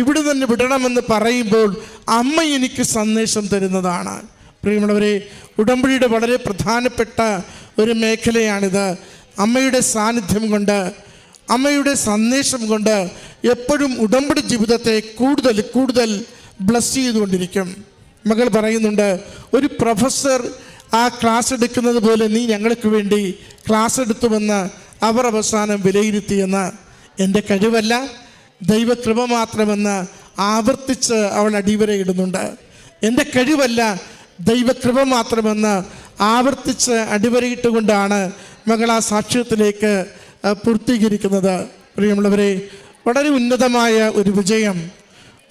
ഇവിടെ തന്നെ വിടണമെന്ന് പറയുമ്പോൾ അമ്മ എനിക്ക് സന്ദേശം തരുന്നതാണ്. പ്രിയമുള്ളവരെ, ഉടമ്പടിയുടെ വളരെ പ്രധാനപ്പെട്ട ഒരു മേഖലയാണിത്. അമ്മയുടെ സാന്നിധ്യം കൊണ്ട്, അമ്മയുടെ സന്ദേശം കൊണ്ട് എപ്പോഴും ഉടമ്പടി ജീവിതത്തെ കൂടുതൽ കൂടുതൽ ബ്ലസ് ചെയ്തുകൊണ്ടിരിക്കും. മകൾ പറയുന്നുണ്ട്, ഒരു പ്രൊഫസർ ആ ക്ലാസ് എടുക്കുന്നത് പോലെ നീ ഞങ്ങൾക്ക് വേണ്ടി ക്ലാസ് എടുത്തുവെന്ന് അവർ അവസാനം വിലയിരുത്തിയെന്ന്. എൻ്റെ കഴിവല്ല, ദൈവകൃപ മാത്രമെന്ന് ആവർത്തിച്ച് അവൾ അടിവരയിടുന്നുണ്ട്. എൻ്റെ കഴിവല്ല, ദൈവകൃപ മാത്രമെന്ന് ആവർത്തിച്ച് അടിവരയിട്ടുകൊണ്ടാണ് മകൾ ആ സാക്ഷ്യത്തിലേക്ക് പൂർത്തീകരിക്കുന്നത്. പ്രിയമുള്ളവരെ, വളരെ ഉന്നതമായ ഒരു വിജയം,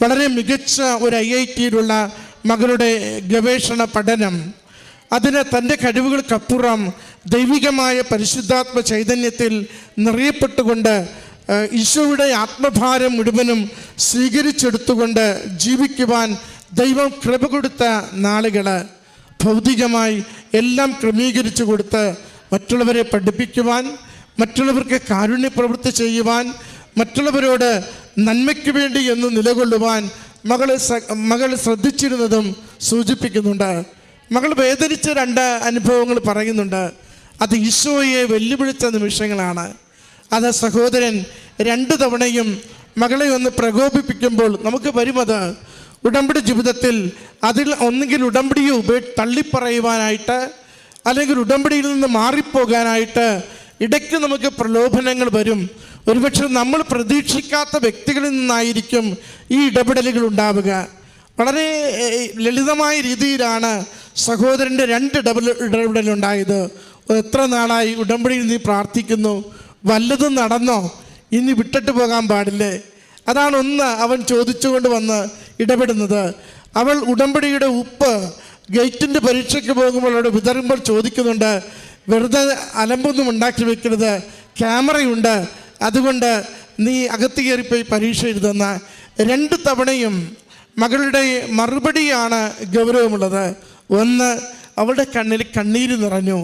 വളരെ മികച്ച ഒരു IITയിലുള്ള മകളുടെ ഗവേഷണ പഠനം, അതിന് തൻ്റെ കഴിവുകൾക്കപ്പുറം ദൈവികമായ പരിശുദ്ധാത്മ ചൈതന്യത്തിൽ നിറയപ്പെട്ടുകൊണ്ട് ഈശോയുടെ ആത്മഭാരം മുഴുവനും സ്വീകരിച്ചെടുത്തുകൊണ്ട് ജീവിക്കുവാൻ ദൈവം കൃപ കൊടുത്ത നാളുകൾ, ഭൗതികമായി എല്ലാം ക്രമീകരിച്ചു കൊടുത്ത് മറ്റുള്ളവരെ പഠിപ്പിക്കുവാൻ, മറ്റുള്ളവർക്ക് കാരുണ്യ പ്രവൃത്തി ചെയ്യുവാൻ, മറ്റുള്ളവരോട് നന്മയ്ക്ക് വേണ്ടി എന്ന് നിലകൊള്ളുവാൻ മകൾ ശ്രദ്ധിച്ചിരുന്നതും സൂചിപ്പിക്കുന്നുണ്ട്. മകൾ വേദനിച്ച 2 അനുഭവങ്ങൾ പറയുന്നുണ്ട്. അത് ഈശോയെ വെല്ലുവിളിച്ച നിമിഷങ്ങളാണ്. അത് സഹോദരൻ 2 തവണയും മകളെ ഒന്ന് പ്രകോപിപ്പിക്കുമ്പോൾ നമുക്ക് വരുമത്. ഉടമ്പടി ജീവിതത്തിൽ അതിൽ ഒന്നുകിൽ ഉടമ്പടിയെ തള്ളിപ്പറയുവാനായിട്ട്, അല്ലെങ്കിൽ ഉടമ്പടിയിൽ നിന്ന് മാറിപ്പോകാനായിട്ട് ഇടയ്ക്ക് നമുക്ക് പ്രലോഭനങ്ങൾ വരും. ഒരുപക്ഷെ നമ്മൾ പ്രതീക്ഷിക്കാത്ത വ്യക്തികളിൽ നിന്നായിരിക്കും ഈ ഇടപെടലുകൾ ഉണ്ടാവുക. വളരെ ലളിതമായ രീതിയിലാണ് സഹോദരൻ്റെ 2 ഇടപെടലുണ്ടായത്. എത്ര നാളായി ഉടമ്പടിയിൽ നീ പ്രാർത്ഥിക്കുന്നു, വല്ലതും നടന്നോ, ഇനി വിട്ടിട്ട് പോകാൻ പാടില്ലേ? അതാണ് ഒന്ന് അവൻ ചോദിച്ചുകൊണ്ട് വന്ന് ഇടപെടുന്നത്. അവൾ ഉടമ്പടിയുടെ ഉപ്പ് ഗേറ്റിൻ്റെ പരീക്ഷയ്ക്ക് പോകുമ്പോൾ അവിടെ വിതറുമ്പോൾ ചോദിക്കുന്നുണ്ട്, വെറുതെ അലമ്പൊന്നും ഉണ്ടാക്കി വെക്കരുത്, ക്യാമറയുണ്ട്, അതുകൊണ്ട് നീ അകത്ത് കയറിപ്പോയി പരീക്ഷ എഴുതുന്ന. 2 തവണയും മകളുടെ മറുപടിയാണ് ഗൗരവമുള്ളത്. ഒന്ന്, അവളുടെ കണ്ണിൽ കണ്ണീര് നിറഞ്ഞു.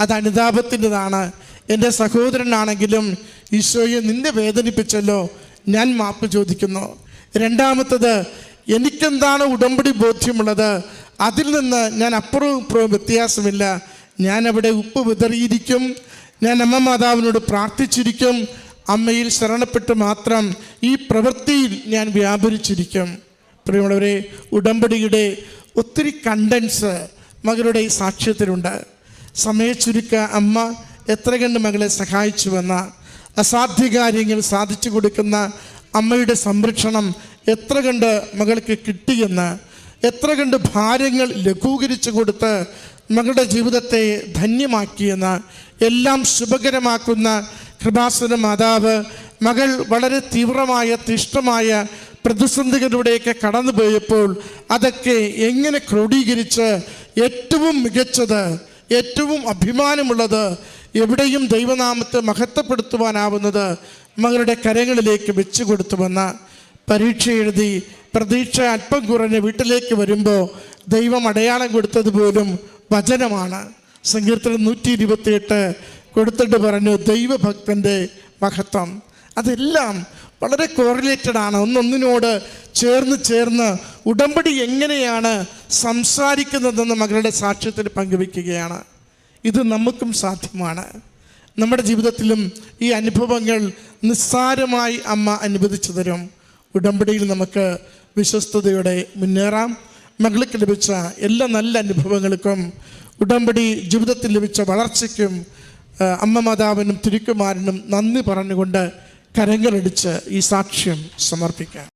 അത് അനുതാപത്തിൻ്റെതാണ്. എൻ്റെ സഹോദരനാണെങ്കിലും ഈശോയെ നിന്നെ വേദനിപ്പിച്ചല്ലോ, ഞാൻ മാപ്പ് ചോദിക്കുന്നു. രണ്ടാമത്തത്, എനിക്കെന്താണ് ഉടമ്പടി ബോധ്യമുള്ളത്, അതിൽ നിന്ന് ഞാൻ അപ്പുറവും ഇപ്പുറവും വ്യത്യാസമില്ല. ഞാൻ അവിടെ ഉപ്പ് വിതറിയിരിക്കും, ഞാൻ അമ്മ മാതാവിനോട് പ്രാർത്ഥിച്ചിരിക്കും, അമ്മയിൽ ശരണപ്പെട്ട് മാത്രം ഈ പ്രവൃത്തിയിൽ ഞാൻ വ്യാപരിച്ചിരിക്കും. പ്രിയമുള്ളവരെ, ഉടമ്പടിയുടെ ഒത്തിരി കണ്ടൻസ് മകളുടെ ഈ സാക്ഷ്യത്തിലുണ്ട്. സമയച്ചുരുക്ക അമ്മ എത്ര കണ്ട് മകളെ സഹായിച്ചുവെന്ന, അസാധ്യ കാര്യങ്ങൾ സാധിച്ചു കൊടുക്കുന്ന അമ്മയുടെ സംരക്ഷണം എത്ര കണ്ട് മകൾക്ക് കിട്ടിയെന്ന്, എത്ര കണ്ട് ഭാരങ്ങൾ ലഘൂകരിച്ചു കൊടുത്ത് മകളുടെ ജീവിതത്തെ ധന്യമാക്കിയെന്ന്, എല്ലാം ശുഭകരമാക്കുന്ന കൃപാസന മാതാവ് മകൾ വളരെ തീവ്രമായ തിഷ്ടമായ പ്രതിസന്ധികളിലൂടെയൊക്കെ കടന്നു പോയപ്പോൾ അതൊക്കെ എങ്ങനെ ക്രോഡീകരിച്ച് ഏറ്റവും മികച്ചത്, ഏറ്റവും അഭിമാനമുള്ളത്, എവിടെയും ദൈവനാമത്തെ മഹത്വപ്പെടുത്തുവാനാവുന്നത് മകളുടെ കരങ്ങളിലേക്ക് വെച്ചു കൊടുത്തുവെന്ന, പരീക്ഷ എഴുതി പ്രതീക്ഷ അല്പം കുറഞ്ഞ് വീട്ടിലേക്ക് വരുമ്പോൾ ദൈവം അടയാളം കൊടുത്തതുപോലും വചനമാണ്. സങ്കീർത്തനം 128 കൊടുത്തിട്ട് പറഞ്ഞു ദൈവഭക്തൻ്റെ മഹത്വം. അതെല്ലാം വളരെ കോറിലേറ്റഡ് ആണ്, ഒന്നൊന്നിനോട് ചേർന്ന് ഉടമ്പടി എങ്ങനെയാണ് സംസാരിക്കുന്നതെന്ന് മകളുടെ സാക്ഷ്യത്തിൽ പങ്കുവയ്ക്കുകയാണ്. ഇത് നമുക്കും സാധ്യമാണ്. നമ്മുടെ ജീവിതത്തിലും ഈ അനുഭവങ്ങൾ നിസ്സാരമായി അമ്മ അനുവദിച്ചു തരും. ഉടമ്പടിയിൽ നമുക്ക് വിശ്വസ്തയോടെ മുന്നേറാം. മകൾക്ക് ലഭിച്ച എല്ലാ നല്ല അനുഭവങ്ങൾക്കും ഉടമ്പടി ജീവിതത്തിൽ ലഭിച്ച വളർച്ചയ്ക്കും അമ്മ മാതാവിനും തിരുക്കുമാരനും നന്ദി പറഞ്ഞുകൊണ്ട് കരങ്ങളടിച്ച് ഈ സാക്ഷ്യം സമർപ്പിക്കാം.